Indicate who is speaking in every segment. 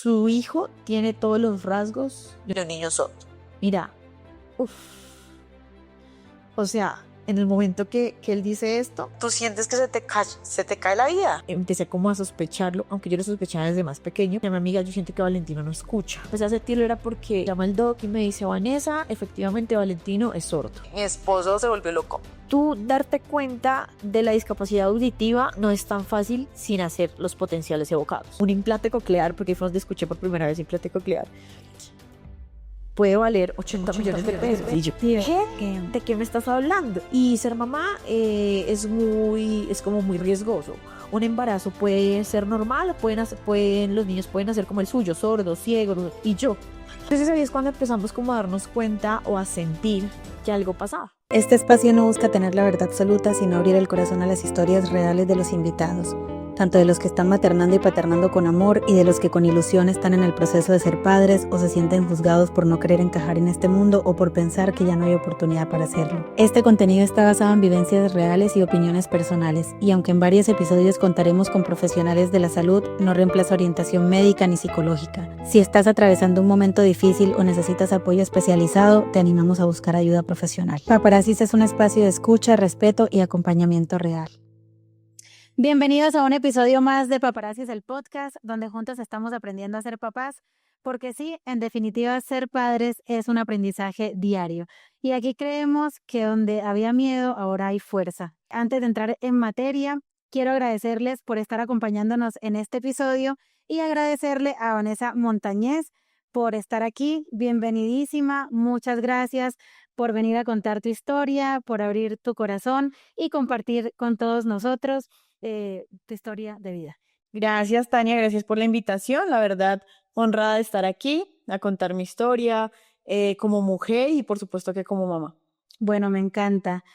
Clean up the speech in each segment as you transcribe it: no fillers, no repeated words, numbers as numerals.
Speaker 1: Su hijo tiene todos los rasgos de un niño sordo. Mira, uff. O sea, en el momento que él dice esto, tú sientes que se te cae la vida. Empecé como a sospecharlo, aunque yo lo sospechaba desde más pequeño. Y a mi amiga, yo siento que Valentino no escucha. Empecé a sentirlo era porque llama el doc y me dice, Vanessa, efectivamente Valentino es sordo. Mi esposo se volvió loco. Tú darte cuenta de la discapacidad auditiva no es tan fácil sin hacer los potenciales evocados. Un implante coclear, porque fue donde escuché por primera vez implante coclear, puede valer 80 millones de pesos. Y yo, ¿qué? ¿De qué me estás hablando? Y ser mamá es como muy riesgoso. Un embarazo puede ser normal, los niños pueden hacer como el suyo, sordos, ciegos, y yo. Entonces ahí es cuando empezamos como a darnos cuenta o a sentir que algo pasaba.
Speaker 2: Este espacio no busca tener la verdad absoluta, sino abrir el corazón a las historias reales de los invitados, tanto de los que están maternando y paternando con amor y de los que con ilusión están en el proceso de ser padres o se sienten juzgados por no querer encajar en este mundo o por pensar que ya no hay oportunidad para hacerlo. Este contenido está basado en vivencias reales y opiniones personales, y aunque en varios episodios contaremos con profesionales de la salud, no reemplaza orientación médica ni psicológica. Si estás atravesando un momento difícil o necesitas apoyo especializado, te animamos a buscar ayuda profesional. Paparazzis es un espacio de escucha, respeto y acompañamiento real. Bienvenidos a un episodio más de Paparazzis, el podcast, donde juntos estamos aprendiendo a ser papás, porque sí, en definitiva, ser padres es un aprendizaje diario. Y aquí creemos que donde había miedo, ahora hay fuerza. Antes de entrar en materia, quiero agradecerles por estar acompañándonos en este episodio y agradecerle a Vanessa Montañez por estar aquí. Bienvenidísima, muchas gracias por venir a contar tu historia, por abrir tu corazón y compartir con todos nosotros tu historia de vida.
Speaker 1: Gracias, Tania, gracias por la invitación. La verdad, honrada de estar aquí, a contar mi historia como mujer y por supuesto que como mamá.
Speaker 2: Bueno, me encanta.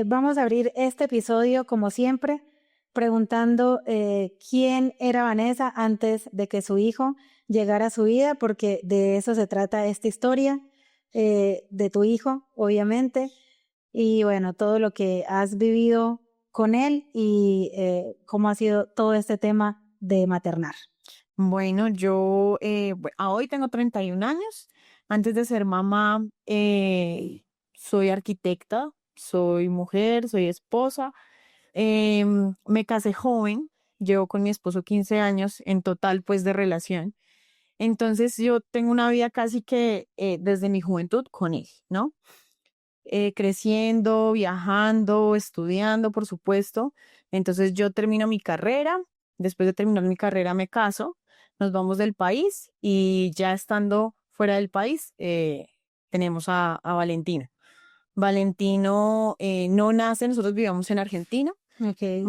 Speaker 2: Vamos a abrir este episodio, como siempre, preguntando quién era Vanessa antes de que su hijo llegara a su vida, porque de eso se trata esta historia, de tu hijo, obviamente, y bueno, todo lo que has vivido con él y cómo ha sido todo este tema de maternar.
Speaker 1: Bueno, yo hoy tengo 31 años. Antes de ser mamá, soy arquitecta, soy mujer, soy esposa. Me casé joven, llevo con mi esposo 15 años en total pues de relación. Entonces yo tengo una vida casi que desde mi juventud con él, ¿no? Creciendo, viajando, estudiando, por supuesto. Entonces yo termino mi carrera, después de terminar mi carrera me caso, nos vamos del país y ya estando fuera del país tenemos a Valentino. Valentino no nace, nosotros vivíamos en Argentina.
Speaker 2: Okay.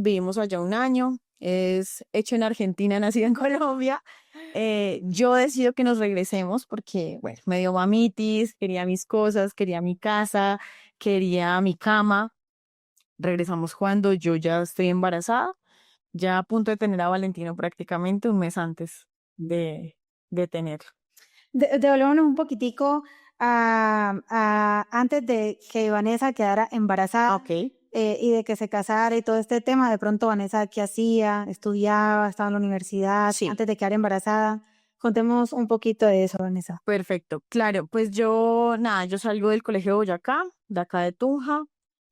Speaker 1: Vivimos allá un año, es hecho en Argentina, nacido en Colombia. Yo decido que nos regresemos porque, bueno, me dio mamitis, quería mis cosas, quería mi casa, quería mi cama. Regresamos cuando yo ya estoy embarazada, ya a punto de tener a Valentino prácticamente un mes antes de tenerlo.
Speaker 2: Devolvámonos un poquitico a antes de que Vanessa quedara embarazada.
Speaker 1: Ok.
Speaker 2: Y de que se casara y todo este tema. De pronto Vanessa, ¿qué hacía? ¿Estudiaba? ¿Estaba en la universidad?
Speaker 1: Sí.
Speaker 2: Antes de quedar embarazada. Contemos un poquito de eso, Vanessa.
Speaker 1: Perfecto, claro, pues yo salgo del Colegio Boyacá, de acá de Tunja,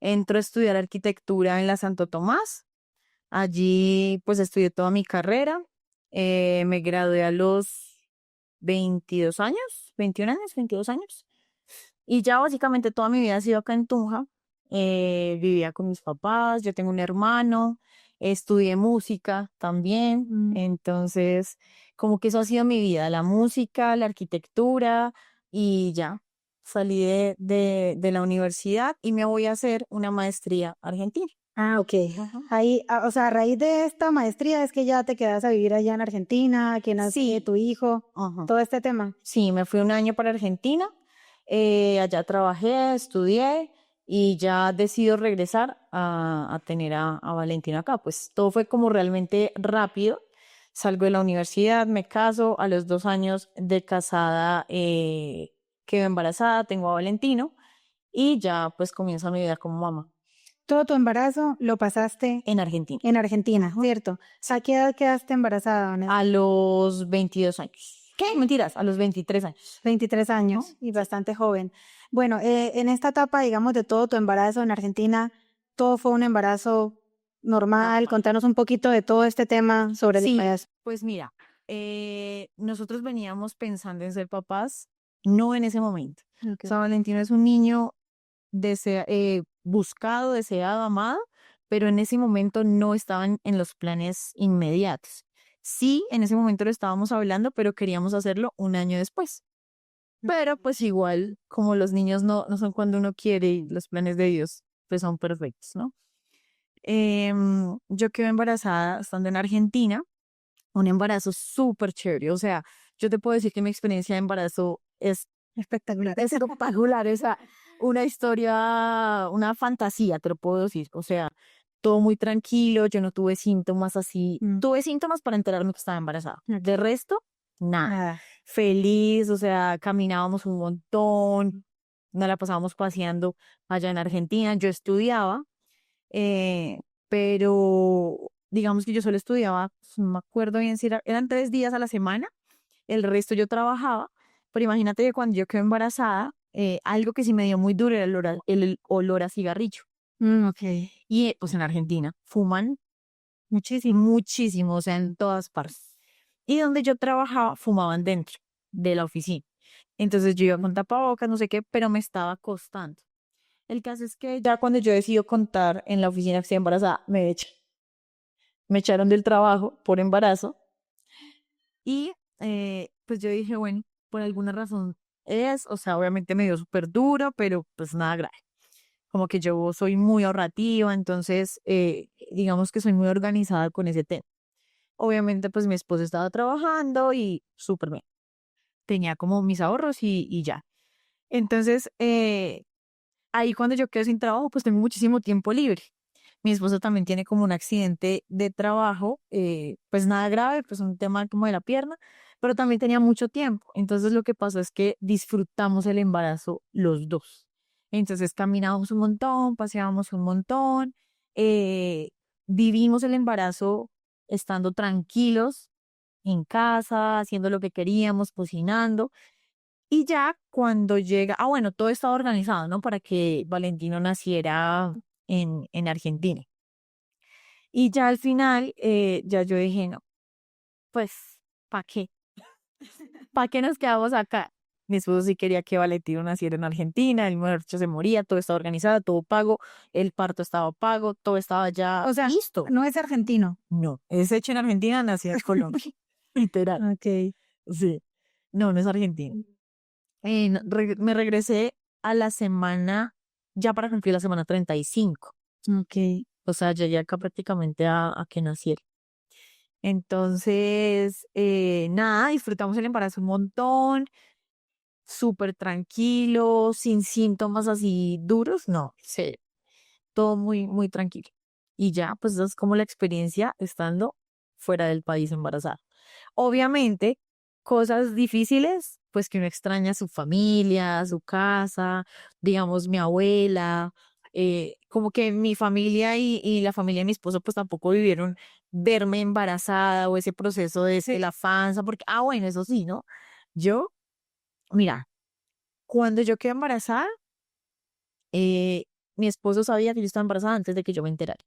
Speaker 1: entro a estudiar arquitectura en la Santo Tomás, allí pues estudié toda mi carrera, me gradué a los 22 años, 21 años, 22 años, y ya básicamente toda mi vida ha sido acá en Tunja, vivía con mis papás, yo tengo un hermano, estudié música también, entonces como que eso ha sido mi vida, la música, la arquitectura y ya. Salí de la universidad y me voy a hacer una maestría argentina.
Speaker 2: Ah, ok. Ahí, o sea, a raíz de esta maestría es que ya te quedas a vivir allá en Argentina, que nace
Speaker 1: Sí.
Speaker 2: tu hijo,
Speaker 1: Ajá.
Speaker 2: todo este tema.
Speaker 1: Sí, me fui un año para Argentina, allá trabajé, estudié y ya decido regresar a tener a Valentina acá. Pues todo fue como realmente rápido. Salgo de la universidad, me caso, a los 2 años de casada quedo embarazada, tengo a Valentino y ya pues comienza mi vida como mamá.
Speaker 2: Todo tu embarazo lo pasaste
Speaker 1: en Argentina.
Speaker 2: en Argentina, ¿cierto? ¿A qué edad quedaste embarazada, Vanessa?
Speaker 1: A los 22 años. ¿Qué? Mentiras, a los 23 años.
Speaker 2: 23 años y bastante joven. Bueno, en esta etapa, digamos, de todo tu embarazo en Argentina, ¿todo fue un embarazo normal? Contanos un poquito de todo este tema sobre el
Speaker 1: Sí,
Speaker 2: embarazo.
Speaker 1: pues mira, nosotros veníamos pensando en ser papás, no en ese momento. O sea, Valentino es un niño buscado, deseado, amado, pero en ese momento no estaban en los planes inmediatos. Sí, en ese momento lo estábamos hablando, pero queríamos hacerlo un año después. Pero pues igual, como los niños no son cuando uno quiere y los planes de Dios pues son perfectos, ¿no? Yo quedé embarazada estando en Argentina, un embarazo súper chévere. O sea, yo te puedo decir que mi experiencia de embarazo es
Speaker 2: Espectacular.
Speaker 1: espectacular. O sea, una historia, una fantasía, te lo puedo decir. O sea, todo muy tranquilo, yo no tuve síntomas así. Tuve síntomas para enterarme que estaba embarazada. De resto, nada. Feliz, o sea, caminábamos un montón, nos la pasábamos paseando allá en Argentina. Yo estudiaba, pero digamos que yo solo estudiaba, no me acuerdo bien si eran 3 días a la semana, el resto yo trabajaba, pero imagínate que cuando yo quedé embarazada, algo que sí me dio muy duro era el olor a cigarrillo.
Speaker 2: Ok.
Speaker 1: Y pues en Argentina fuman muchísimo, muchísimo, o sea, en todas partes. Y donde yo trabajaba, fumaban dentro de la oficina. Entonces yo iba con tapabocas, no sé qué, pero me estaba costando. El caso es que ya cuando yo decido contar en la oficina que estoy embarazada, me echan. Me echaron del trabajo por embarazo y pues yo dije, bueno, por alguna razón o sea, obviamente me dio súper duro, pero pues nada grave. Como que yo soy muy ahorrativa, entonces digamos que soy muy organizada con ese tema. Obviamente pues mi esposo estaba trabajando y súper bien. Tenía como mis ahorros y ya. Entonces, ahí cuando yo quedo sin trabajo, pues tengo muchísimo tiempo libre. Mi esposo también tiene como un accidente de trabajo, pues nada grave, pues un tema como de la pierna, pero también tenía mucho tiempo. Entonces lo que pasó es que disfrutamos el embarazo los dos. Entonces caminábamos un montón, paseábamos un montón, eh, vivimos el embarazo estando tranquilos en casa, haciendo lo que queríamos, cocinando. Y ya cuando llega, bueno, todo estaba organizado, ¿no? Para que Valentino naciera en Argentina. Y ya al final, ya yo dije, no, pues, ¿para qué? ¿Para qué nos quedamos acá? Mi esposo sí quería que Valentino naciera en Argentina, el muchacho se moría, todo estaba organizado, todo pago, el parto estaba pago, todo estaba ya
Speaker 2: O sea,
Speaker 1: listo.
Speaker 2: no es argentino.
Speaker 1: No, es hecho en Argentina, nació en Colombia, literal.
Speaker 2: Ok.
Speaker 1: Sí, no es argentino. Me regresé a la semana, ya para cumplir la semana 35.
Speaker 2: Ok.
Speaker 1: O sea, ya acá prácticamente a que naciera. Entonces, nada, disfrutamos el embarazo un montón, súper tranquilo, sin síntomas así duros, no, sí, todo muy, muy tranquilo. Y ya, pues esa es como la experiencia estando fuera del país embarazada. Obviamente, cosas difíciles, pues que uno extraña a su familia, a su casa, digamos, mi abuela, como que mi familia y la familia de mi esposo, pues tampoco vivieron verme embarazada o ese proceso de la panza, porque, bueno, eso sí, ¿no? Yo, mira, cuando yo quedé embarazada, eh, mi esposo sabía que yo estaba embarazada antes de que yo me enterara,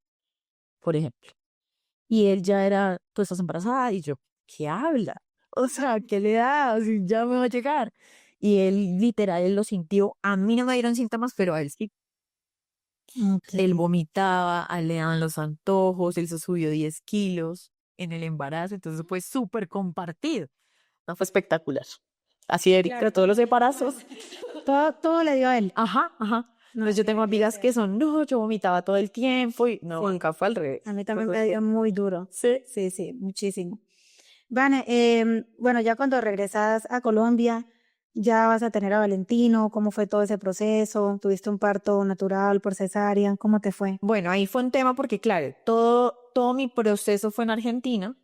Speaker 1: por ejemplo. Y él ya era, tú estás embarazada, y yo, ¿qué habla? O sea, ¿qué le da? O sea, ya me va a llegar. Y él, literal, él lo sintió. A mí no me dieron síntomas, pero a él sí. Él vomitaba, a él le daban los antojos, él se subió 10 kilos en el embarazo, entonces fue súper compartido. No, fue espectacular. Así de
Speaker 2: Claro.
Speaker 1: todos los embarazos.
Speaker 2: Todo le dio a él.
Speaker 1: Ajá, ajá. Entonces yo tengo amigas que son, no, yo vomitaba todo el tiempo y no,
Speaker 2: Sí.
Speaker 1: acá fue al revés.
Speaker 2: A mí también me dio muy duro.
Speaker 1: Sí.
Speaker 2: Sí, sí, muchísimo. Vane, bueno, ya cuando regresas a Colombia, ya vas a tener a Valentino. ¿Cómo fue todo ese proceso? ¿Tuviste un parto natural por cesárea? ¿Cómo te fue?
Speaker 1: Bueno, ahí fue un tema porque, claro, todo mi proceso fue en Argentina,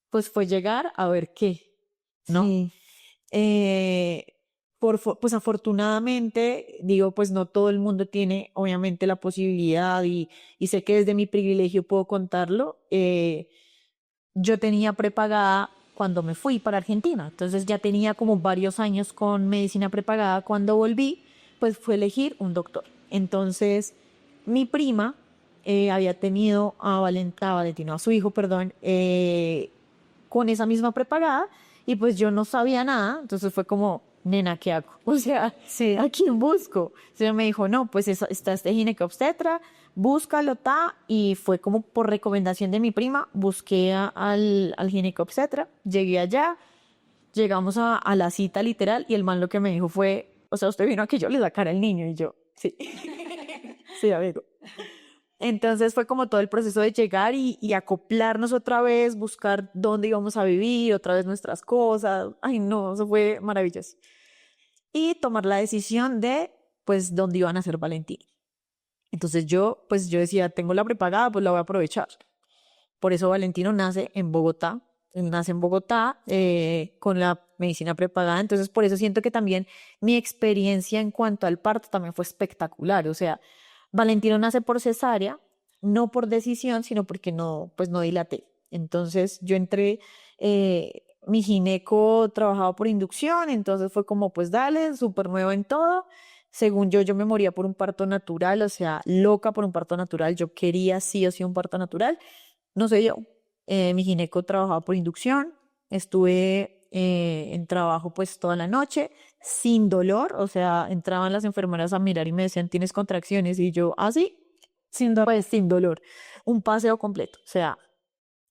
Speaker 1: pues fue llegar a ver qué, ¿no?
Speaker 2: Sí.
Speaker 1: Eh, Pues afortunadamente, digo, pues no todo el mundo tiene obviamente la posibilidad y sé que desde mi privilegio puedo contarlo. Yo tenía prepagada cuando me fui para Argentina, entonces ya tenía como varios años con medicina prepagada. Cuando volví, pues fue elegir un doctor. Entonces, mi prima había tenido a Valentino, a su hijo, perdón, con esa misma prepagada y pues yo no sabía nada, entonces fue como, nena, ¿qué hago? O sea,
Speaker 2: Sí.
Speaker 1: ¿a quién busco? Entonces me dijo, no, pues está este ginecobstetra, búscalo, y fue como por recomendación de mi prima, busqué al ginecobstetra, llegué allá, llegamos a la cita literal y el man lo que me dijo fue, o sea, usted vino a que yo le sacara el niño y yo, sí, sí, amigo. Entonces fue como todo el proceso de llegar y acoplarnos otra vez, buscar dónde íbamos a vivir, otra vez nuestras cosas. Ay, no, eso fue maravilloso. Y tomar la decisión de, pues, dónde iban a ser Valentín. Entonces pues yo decía, tengo la prepagada, pues la voy a aprovechar. Por eso Valentino nace en Bogotá. Él nace en Bogotá con la medicina prepagada. Entonces por eso siento que también mi experiencia en cuanto al parto también fue espectacular. O sea, Valentino nace por cesárea, no por decisión, sino porque no, pues no dilaté. Entonces yo entré, mi gineco trabajaba por inducción, entonces fue como, pues dale, súper nuevo en todo. Según yo me moría por un parto natural, o sea, loca por un parto natural. Yo quería sí o sí un parto natural. No sé yo. Mi gineco trabajaba por inducción. Estuve en trabajo pues toda la noche, sin dolor. O sea, entraban las enfermeras a mirar y me decían, ¿tienes contracciones? Y yo, ¿ah, sí?
Speaker 2: Sin dolor.
Speaker 1: Pues sin dolor. Un paseo completo. O sea,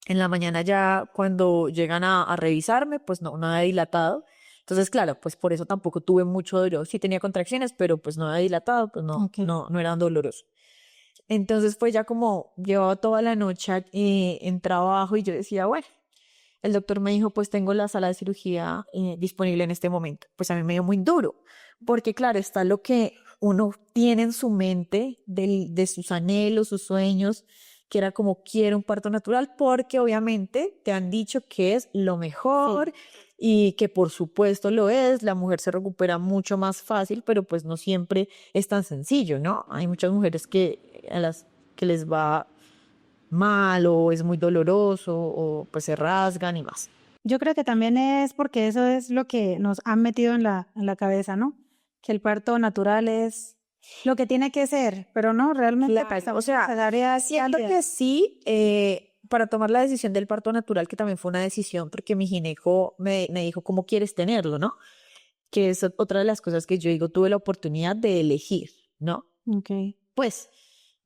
Speaker 1: en la mañana ya cuando llegan a revisarme, pues no, nada dilatado. Entonces, claro, pues por eso tampoco tuve mucho dolor. Sí tenía contracciones, pero pues no había dilatado, pues no,
Speaker 2: Okay.
Speaker 1: no eran dolorosos. Entonces, pues ya como llevaba toda la noche en trabajo y yo decía, bueno, el doctor me dijo, pues tengo la sala de cirugía disponible en este momento. Pues a mí me dio muy duro, porque claro, está lo que uno tiene en su mente de sus anhelos, sus sueños, que era como quiero un parto natural, porque obviamente te han dicho que es lo mejor y que por supuesto lo es, la mujer se recupera mucho más fácil, pero pues no siempre es tan sencillo, ¿no? Hay muchas mujeres a las que les va mal o es muy doloroso o pues se rasgan y más.
Speaker 2: Yo creo que también es porque eso es lo que nos han metido en la cabeza, ¿no? Que el parto natural es lo que tiene que ser, pero no, realmente
Speaker 1: Claro, o sea,
Speaker 2: cesárea es
Speaker 1: siento
Speaker 2: válida.
Speaker 1: que sí, para tomar la decisión del parto natural, que también fue una decisión, porque mi gineco me dijo, ¿cómo quieres tenerlo, no? Que es otra de las cosas que yo digo, tuve la oportunidad de elegir, ¿no?
Speaker 2: Okay.
Speaker 1: Pues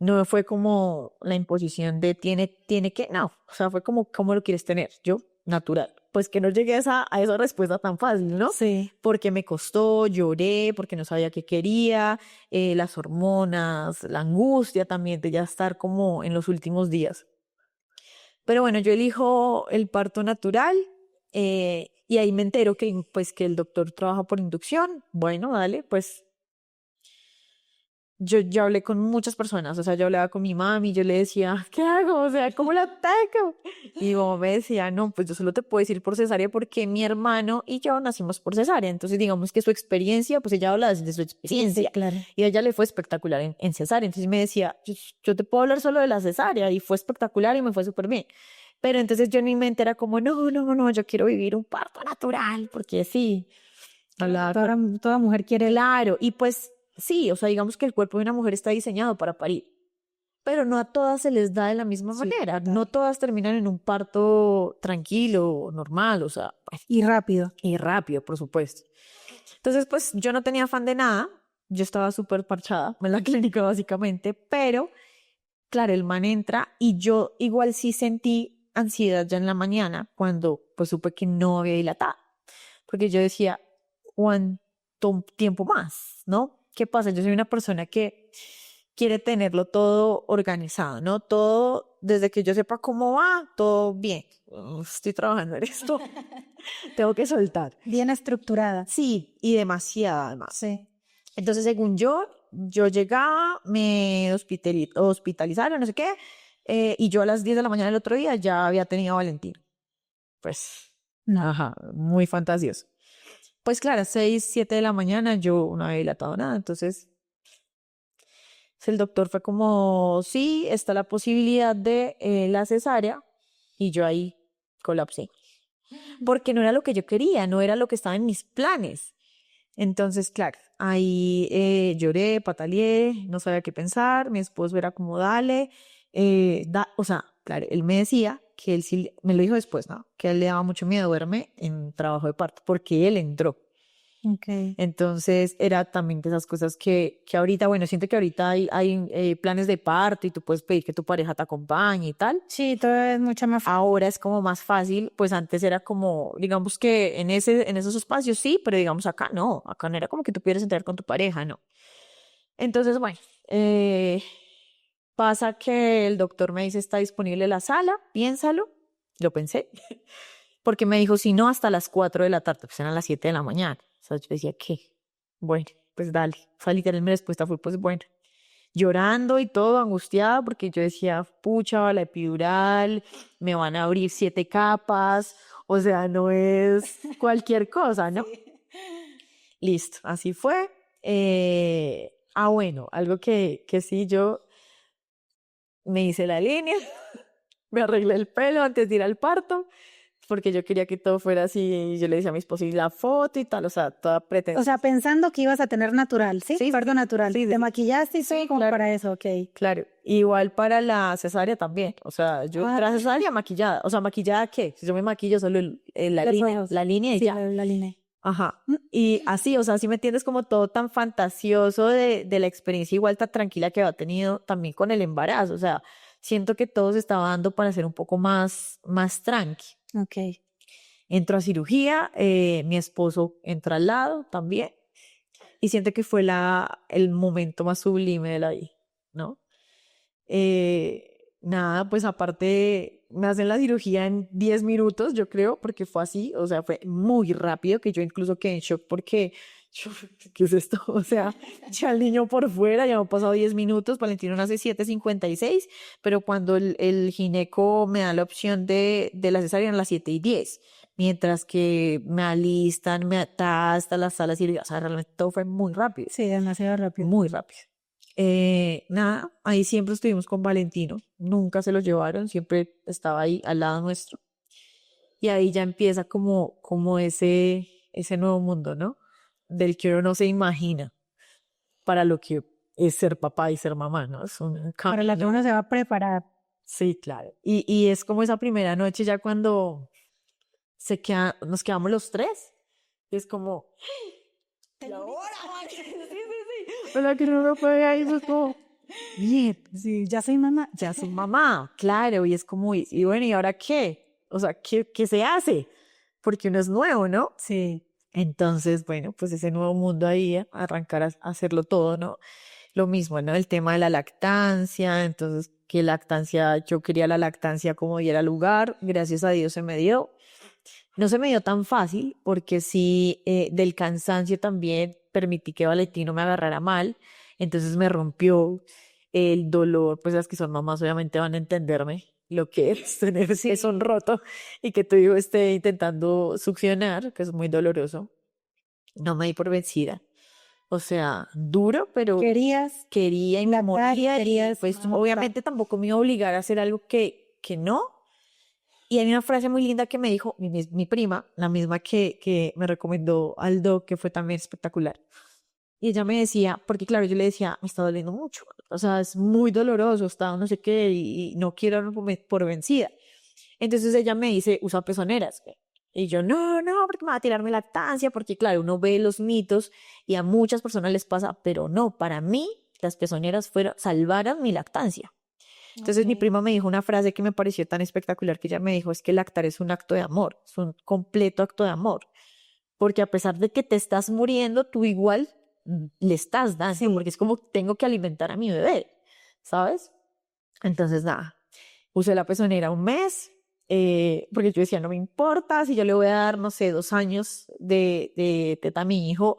Speaker 1: no fue como la imposición de tiene que, no, o sea, fue como, ¿cómo lo quieres tener? Yo, natural. Pues que no llegué a esa respuesta tan fácil, ¿no?
Speaker 2: Sí.
Speaker 1: Porque me costó, lloré, porque no sabía qué quería, las hormonas, la angustia también de ya estar como en los últimos días. Pero bueno, yo elijo el parto natural y ahí me entero que, pues, que el doctor trabaja por inducción. Bueno, dale, pues yo hablé con muchas personas, o sea, yo hablaba con mi mami, yo le decía, ¿qué hago? O sea, ¿cómo la ataco? Y mi mamá me decía, no, pues yo solo te puedo decir por cesárea porque mi hermano y yo nacimos por cesárea. Entonces, digamos que su experiencia, pues ella habla de su experiencia.
Speaker 2: Sí, claro.
Speaker 1: Y a ella le fue espectacular en cesárea. Entonces me decía, yo te puedo hablar solo de la cesárea y fue espectacular y me fue súper bien. Pero entonces yo en mi mente era como, no, yo quiero vivir un parto natural, porque sí. Hablaba
Speaker 2: Toda mujer quiere
Speaker 1: Claro, y pues sí, o sea, digamos que el cuerpo de una mujer está diseñado para parir, pero no a todas se les da de la misma manera, no todas terminan en un parto tranquilo, normal, o sea, pues,
Speaker 2: y rápido.
Speaker 1: y rápido, por supuesto. Entonces, pues yo no tenía afán de nada, yo estaba súper parchada en la clínica básicamente, pero claro, el man entra y yo igual sí sentí ansiedad ya en la mañana cuando pues supe que no había dilatado, porque yo decía, ¿cuánto tiempo más? ¿No? ¿Qué pasa? Yo soy una persona que quiere tenerlo todo organizado, ¿no? Todo, desde que yo sepa cómo va, todo bien. Estoy trabajando en esto, tengo que soltar.
Speaker 2: Bien estructurada.
Speaker 1: Sí, y demasiado además.
Speaker 2: Sí.
Speaker 1: Entonces, según yo llegaba, me hospitalizaron, no sé qué, y yo a las 10 de la mañana del otro día ya había tenido a Valentín. Pues,
Speaker 2: No.
Speaker 1: ajá, muy fantasioso. Pues claro, 6, 7 de la mañana yo no había dilatado nada, entonces el doctor fue como, sí, está la posibilidad de la cesárea, y yo ahí colapsé, porque no era lo que yo quería, no era lo que estaba en mis planes. Entonces, claro, ahí lloré, pataleé, no sabía qué pensar, mi esposo era como, dale, o sea, claro, él me decía que él sí, me lo dijo después, ¿no? Que a él le daba mucho miedo verme en trabajo de parto, porque él entró.
Speaker 2: Okay.
Speaker 1: Entonces, era también de esas cosas que ahorita, bueno, siento que ahorita hay planes de parto y tú puedes pedir que tu pareja te acompañe y tal.
Speaker 2: Sí, todo es mucho más fácil.
Speaker 1: Ahora es como más fácil, pues antes era como, digamos que en esos espacios sí, pero digamos acá no, acá no era como que tú pudieras entrar con tu pareja, no. Entonces, bueno, pasa que el doctor me dice, está disponible la sala, piénsalo, lo pensé, porque me dijo, si no, hasta las 4 de la tarde, pues eran las 7 de la mañana. O sea, yo decía, ¿qué? Bueno, pues dale. O sea, literal, mi respuesta fue, pues bueno, llorando y todo, angustiada, porque yo decía, pucha, la epidural, me van a abrir 7 capas, o sea, no es cualquier cosa, ¿no? Listo, así fue. Bueno, algo que sí, yo me hice la línea, me arreglé el pelo antes de ir al parto, porque yo quería que todo fuera así, y yo le decía a mi esposo, y la foto y tal, o sea, toda pretensión.
Speaker 2: O sea, pensando que ibas a tener natural, ¿sí?
Speaker 1: Sí,
Speaker 2: Parto natural.
Speaker 1: sí,
Speaker 2: Te maquillaste y todo
Speaker 1: sí,
Speaker 2: como
Speaker 1: claro.
Speaker 2: para eso, ok.
Speaker 1: Claro, igual para la cesárea también, o sea, yo tras cesárea maquillada, o sea, ¿maquillada qué? Si yo me maquillo solo
Speaker 2: Los ojos.
Speaker 1: la línea y
Speaker 2: Sí,
Speaker 1: ya.
Speaker 2: la línea.
Speaker 1: Ajá, y así, o sea, si me entiendes, como todo tan fantasioso de la experiencia igual tan tranquila que había tenido también con el embarazo, o sea, siento que todo se estaba dando para ser un poco más tranqui.
Speaker 2: Ok.
Speaker 1: Entro a cirugía, mi esposo entra al lado también, y siento que fue el momento más sublime de la vida, ¿no? Nada, pues aparte me hacen la cirugía en 10 minutos, yo creo, porque fue así, o sea, fue muy rápido, que yo incluso quedé en shock porque, ¿qué es esto? O sea, ya el niño por fuera, ya me han pasado 10 minutos, Valentino nace 7:56, pero cuando el gineco me da la opción de la cesárea eran las 7:10, mientras que me alistan, me hasta la sala de cirugía, o sea, realmente todo fue muy rápido.
Speaker 2: Sí, demasiado rápido.
Speaker 1: Muy rápido. Nada, ahí siempre estuvimos con Valentino, nunca se lo llevaron, siempre estaba ahí al lado nuestro. Y ahí ya empieza como ese nuevo mundo, ¿no? Del que uno no se imagina para lo que es ser papá y ser mamá, ¿no? Es un
Speaker 2: Para la que uno se va a preparar.
Speaker 1: Sí, claro. Y es como esa primera noche ya cuando nos quedamos los tres, y es como, ¿y ahora? Sí, sí, sí. Pero que no me puede ir, pues como, bien,
Speaker 2: Sí, ya soy mamá.
Speaker 1: ya soy mamá, claro, y es como, y bueno, ¿y ahora qué? O sea, ¿qué se hace? Porque uno es nuevo, ¿no?
Speaker 2: Sí.
Speaker 1: Entonces, bueno, pues ese nuevo mundo ahí, arrancar a hacerlo todo, ¿no? Lo mismo, ¿no? El tema de la lactancia, entonces, que lactancia, yo quería la lactancia como diera lugar, gracias a Dios se me dio. No se me dio tan fácil, porque sí, del cansancio también permití que Valentino me agarrara mal, entonces me rompió el dolor, pues las que son mamás obviamente van a entenderme lo que es tener ese pezón roto y que tu hijo esté intentando succionar, que es muy doloroso. No me di por vencida. O sea, duro, pero
Speaker 2: Querías
Speaker 1: quería y me
Speaker 2: lactar,
Speaker 1: moría, y
Speaker 2: querías
Speaker 1: pues
Speaker 2: adoptar.
Speaker 1: obviamente tampoco me iba a obligar a hacer algo que no. Y hay una frase muy linda que me dijo mi prima, la misma que me recomendó Aldo, que fue también espectacular. Y ella me decía, porque claro, yo le decía, me está doliendo mucho, o sea, es muy doloroso, está no sé qué, y no quiero darme por vencida. Entonces ella me dice, usa pezoneras. Y yo, no, porque me va a tirar mi lactancia, porque claro, uno ve los mitos y a muchas personas les pasa, pero no, para mí las pezoneras salvaron mi lactancia. Entonces mi prima me dijo una frase que me pareció tan espectacular, que ella me dijo, es que lactar es un acto de amor, es un completo acto de amor, porque a pesar de que te estás muriendo, tú igual le estás dando,
Speaker 2: Sí.
Speaker 1: porque es como tengo que alimentar a mi bebé, ¿sabes? Entonces nada, usé la pezonera un mes, porque yo decía, no me importa, si yo le voy a dar, no sé, 2 años de teta a mi hijo,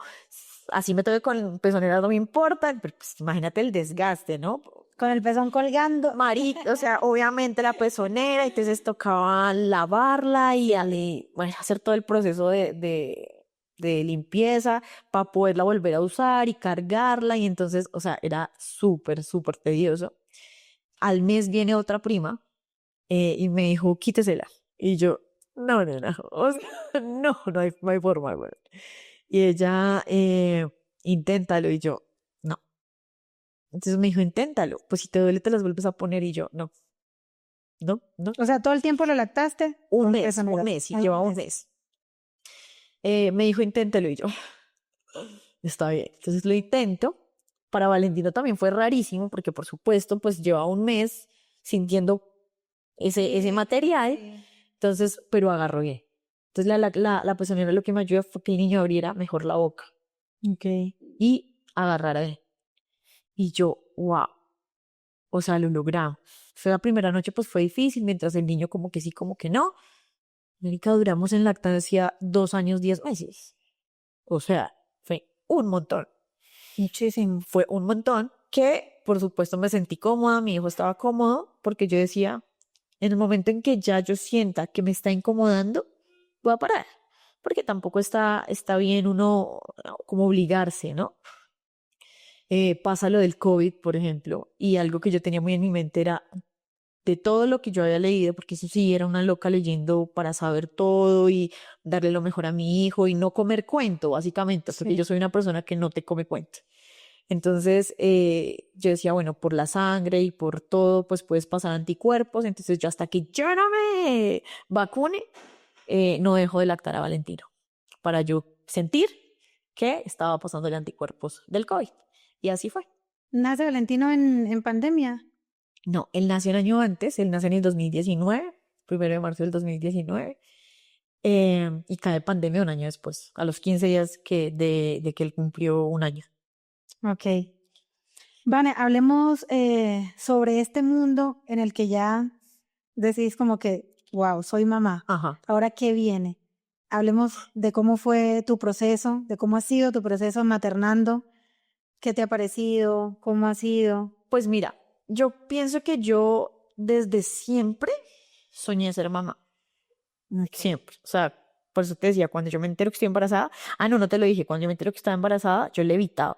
Speaker 1: así me toque con pezonera, no me importa, pero pues imagínate el desgaste, ¿no?
Speaker 2: Con el pezón colgando.
Speaker 1: Marica, o sea, obviamente la pezonera, entonces tocaba lavarla y bueno, hacer todo el proceso de de limpieza para poderla volver a usar y cargarla. Y entonces, o sea, era súper, súper tedioso. Al mes viene otra prima y me dijo, quítesela. Y yo, no, no, no, o sea, no hay forma, güey. Y ella, inténtalo. Y yo, no. Entonces me dijo, inténtalo. Pues si te duele, te las vuelves a poner. Y yo, no, no, no.
Speaker 2: O sea, ¿todo el tiempo lo lactaste?
Speaker 1: Un mes, y llevaba un mes. Me dijo, inténtalo. Y yo, está bien. Entonces lo intento. Para Valentino también fue rarísimo, porque por supuesto, pues llevaba un mes sintiendo ese material. Entonces, pero agarró bien. Entonces la pezonera lo que me ayudó fue que el niño abriera mejor la boca.
Speaker 2: Okay.
Speaker 1: Y agarrara bien. Y yo, wow. O sea, lo logramos. O sea, la primera noche pues fue difícil, mientras el niño como que sí, como que no. América, duramos en lactancia 2 años, 10 meses. O sea, fue un montón.
Speaker 2: Muchísimo.
Speaker 1: Fue un montón que, por supuesto, me sentí cómoda, mi hijo estaba cómodo, porque yo decía, en el momento en que ya yo sienta que me está incomodando, voy a parar. Porque tampoco está bien uno como obligarse, ¿no? Pasa lo del COVID, por ejemplo, y algo que yo tenía muy en mi mente era de todo lo que yo había leído, porque eso sí, era una loca leyendo para saber todo y darle lo mejor a mi hijo y no comer cuento, básicamente, porque yo soy una persona que no te come cuento. Entonces, yo decía, bueno, por la sangre y por todo, pues puedes pasar anticuerpos, entonces yo hasta que yo no me vacune, no dejo de lactar a Valentino, para yo sentir que estaba pasando el anticuerpos del COVID. Y así fue.
Speaker 2: ¿Nace Valentino en pandemia?
Speaker 1: No, él nació un año antes, él nació en el 2019, 1 de marzo del 2019, y cae pandemia un año después, a los 15 días de que él cumplió un año.
Speaker 2: Ok. Vane, hablemos sobre este mundo en el que ya decís como que, wow, soy mamá.
Speaker 1: Ajá.
Speaker 2: Ahora, ¿qué viene? Hablemos de cómo fue tu proceso, de cómo ha sido tu proceso maternando, qué te ha parecido, cómo ha sido.
Speaker 1: Pues mira, yo pienso que yo desde siempre soñé ser mamá. Siempre. O sea, por eso te decía, cuando yo me entero que estoy embarazada, no te lo dije, cuando yo me entero que estaba embarazada, yo le evitaba.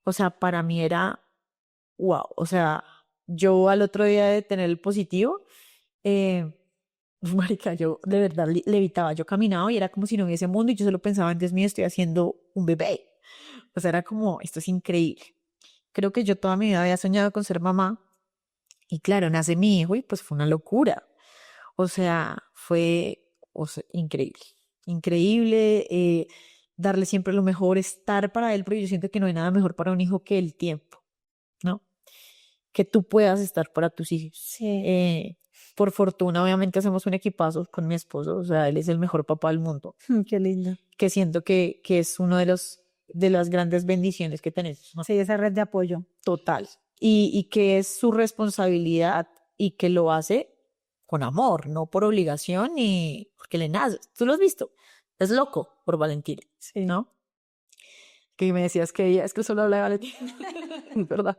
Speaker 1: O sea, para mí era wow. O sea, yo al otro día de tener el positivo, marica, yo de verdad levitaba, yo caminaba y era como si no hubiese mundo y yo solo pensaba, Dios mío, estoy haciendo un bebé. O sea, era como, esto es increíble. Creo que yo toda mi vida había soñado con ser mamá y claro, nace mi hijo y pues fue una locura. O sea, fue increíble, increíble, darle siempre lo mejor, estar para él, porque yo siento que no hay nada mejor para un hijo que el tiempo, ¿no? Que tú puedas estar para tus hijos.
Speaker 2: Sí.
Speaker 1: Por fortuna, obviamente hacemos un equipazo con mi esposo, o sea, él es el mejor papá del mundo,
Speaker 2: Qué lindo.
Speaker 1: que siento que es uno de las grandes bendiciones que tenemos, ¿no?
Speaker 2: Sí, esa red de apoyo.
Speaker 1: Total. Y que es su responsabilidad y que lo hace con amor, no por obligación ni porque le nace. Tú lo has visto. Es loco por Valentina,
Speaker 2: Sí.
Speaker 1: ¿no? Que me decías que ella es que solo habla de Valentina. ¿Verdad?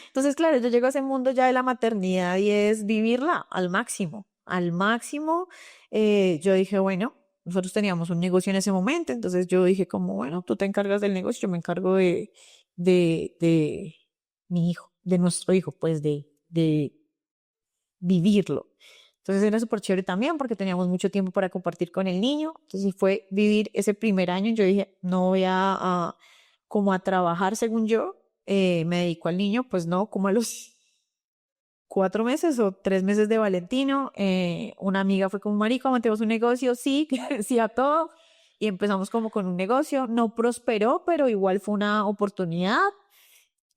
Speaker 1: Entonces, claro, yo llego a ese mundo ya de la maternidad y es vivirla al máximo, al máximo. Yo dije, bueno, nosotros teníamos un negocio en ese momento, entonces yo dije como, bueno, tú te encargas del negocio, yo me encargo de mi hijo, de nuestro hijo, pues de vivirlo. Entonces era súper chévere también porque teníamos mucho tiempo para compartir con el niño. Entonces fue vivir ese primer año. Yo dije, no voy como a trabajar según yo. Me dedico al niño, pues no, como a los 4 meses o 3 meses de Valentino. Una amiga fue como, marico, montemos un negocio, sí, sí a todo. Y empezamos como con un negocio. No prosperó, pero igual fue una oportunidad.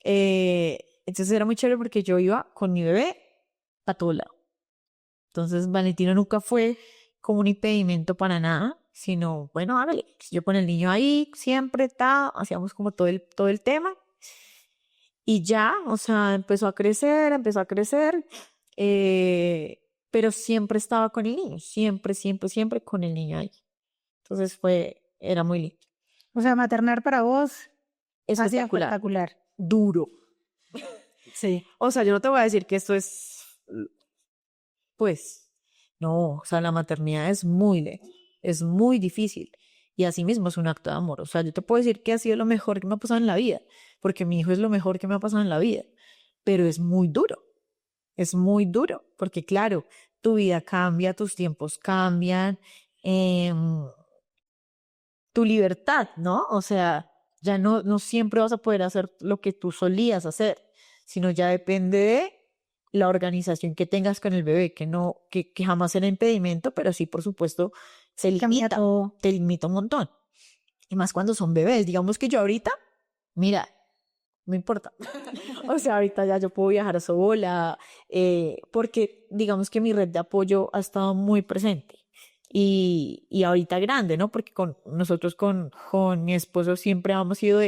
Speaker 1: Entonces era muy chévere porque yo iba con mi bebé a todo lado. Entonces Valentino nunca fue como un impedimento para nada, sino, bueno, hágale. Yo con el niño ahí, siempre hacíamos como todo el tema. Y ya, o sea, empezó a crecer, pero siempre estaba con el niño, siempre, siempre, siempre con el niño ahí. Entonces era muy lindo.
Speaker 2: O sea, maternar para vos ha sido
Speaker 1: Espectacular.
Speaker 2: espectacular.
Speaker 1: Duro.
Speaker 2: Sí.
Speaker 1: O sea, yo no te voy a decir que esto es, pues, no, o sea, la maternidad es muy difícil. Y así mismo es un acto de amor. O sea, yo te puedo decir que ha sido lo mejor que me ha pasado en la vida, porque mi hijo es lo mejor que me ha pasado en la vida, pero es muy duro, porque claro, tu vida cambia, tus tiempos cambian, em, tu libertad, ¿no? O sea, ya no siempre vas a poder hacer lo que tú solías hacer, sino ya depende de la organización que tengas con el bebé, que no, que jamás será impedimento, pero sí, por supuesto, se
Speaker 2: Cambia
Speaker 1: limita,
Speaker 2: todo.
Speaker 1: te limita un montón. Y más cuando son bebés. Digamos que yo ahorita, mira, no importa. O sea, ahorita ya yo puedo viajar sola, porque digamos que mi red de apoyo ha estado muy presente. Y ahorita grande, ¿no? Porque nosotros con mi esposo siempre hemos sido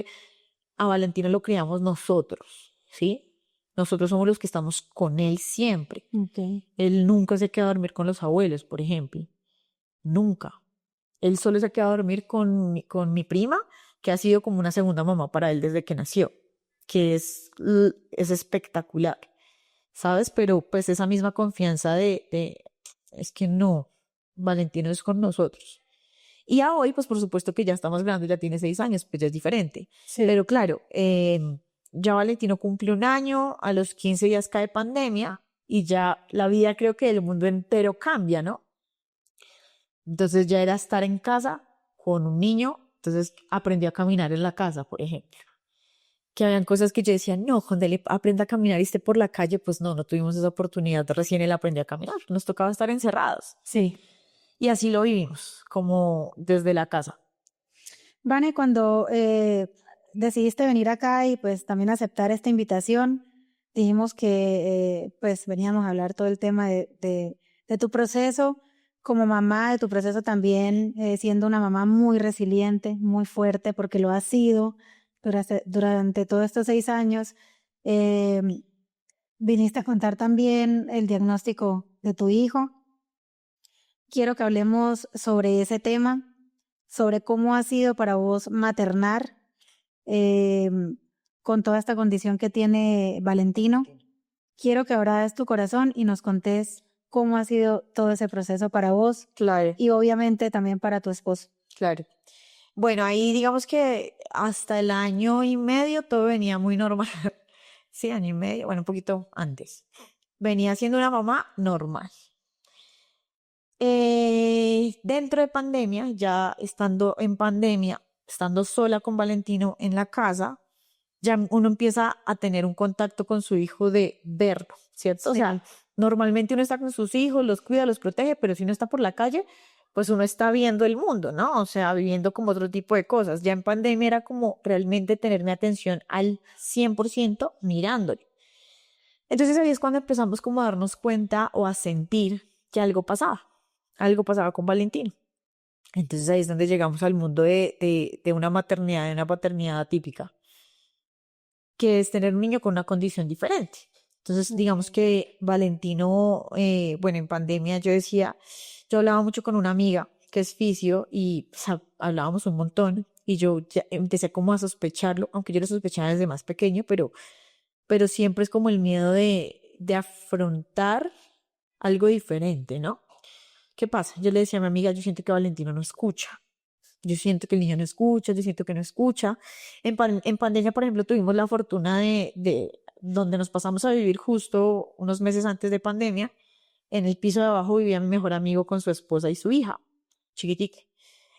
Speaker 1: a Valentino lo criamos nosotros, ¿sí? Nosotros somos los que estamos con él siempre.
Speaker 2: Okay.
Speaker 1: Él nunca se queda a dormir con los abuelos, por ejemplo. Nunca. Él solo se queda a dormir con mi prima, que ha sido como una segunda mamá para él desde que nació, que es espectacular, ¿sabes? Pero pues esa misma confianza es que no, Valentino es con nosotros. Y a hoy, pues por supuesto que ya está más grande, ya tiene 6 años, pues ya es diferente.
Speaker 2: Sí.
Speaker 1: Pero claro, ya Valentino cumple un año, a los 15 días cae pandemia y ya la vida creo que el mundo entero cambia, ¿no? Entonces ya era estar en casa con un niño, entonces aprendí a caminar en la casa, por ejemplo. Que habían cosas que yo decía, no, cuando él aprenda a caminar y esté por la calle, pues no tuvimos esa oportunidad, recién él aprendió a caminar, nos tocaba estar encerrados.
Speaker 2: Sí.
Speaker 1: Y así lo vivimos, como desde la casa.
Speaker 2: Vane, cuando decidiste venir acá y pues también aceptar esta invitación, dijimos que pues veníamos a hablar todo el tema de tu proceso como mamá, de tu proceso también siendo una mamá muy resiliente, muy fuerte, porque lo has sido durante todos estos 6 años. Eh, Viniste a contar también el diagnóstico de tu hijo. Quiero que hablemos sobre ese tema, sobre cómo ha sido para vos maternar eh, con toda esta condición que tiene Valentino. Quiero que abras tu corazón y nos contés cómo ha sido todo ese proceso para vos
Speaker 1: Claro,
Speaker 2: y obviamente también para tu esposo.
Speaker 1: claro. Bueno, ahí digamos que hasta el 1 año y medio todo venía muy normal. Sí, 1 año y medio, bueno, un poquito antes. Venía siendo una mamá normal. Dentro de pandemia, ya estando en pandemia, estando sola con Valentino en la casa, ya uno empieza a tener un contacto con su hijo de verlo, ¿cierto? O
Speaker 2: Sí.
Speaker 1: sea, normalmente uno está con sus hijos, los cuida, los protege, pero si uno está por la calle, pues uno está viendo el mundo, ¿no? O sea, viviendo como otro tipo de cosas. Ya en pandemia era como realmente tener mi atención al 100% mirándole. Entonces ahí es cuando empezamos como a darnos cuenta o a sentir que algo pasaba con Valentino. Entonces ahí es donde llegamos al mundo de una maternidad, de una paternidad atípica, que es tener un niño con una condición diferente. Entonces, digamos que Valentino, bueno, en pandemia yo hablaba mucho con una amiga que es fisio y pues, hablábamos un montón y yo ya empecé como a sospecharlo, aunque yo lo sospechaba desde más pequeño, pero siempre es como el miedo de afrontar algo diferente, ¿no? ¿Qué pasa? Yo le decía a mi amiga, yo siento que Valentino no escucha. Yo siento que el niño no escucha, yo siento que no escucha. En pandemia, por ejemplo, tuvimos la fortuna de donde nos pasamos a vivir justo unos meses antes de pandemia. En el piso de abajo vivía mi mejor amigo con su esposa y su hija, chiquitique.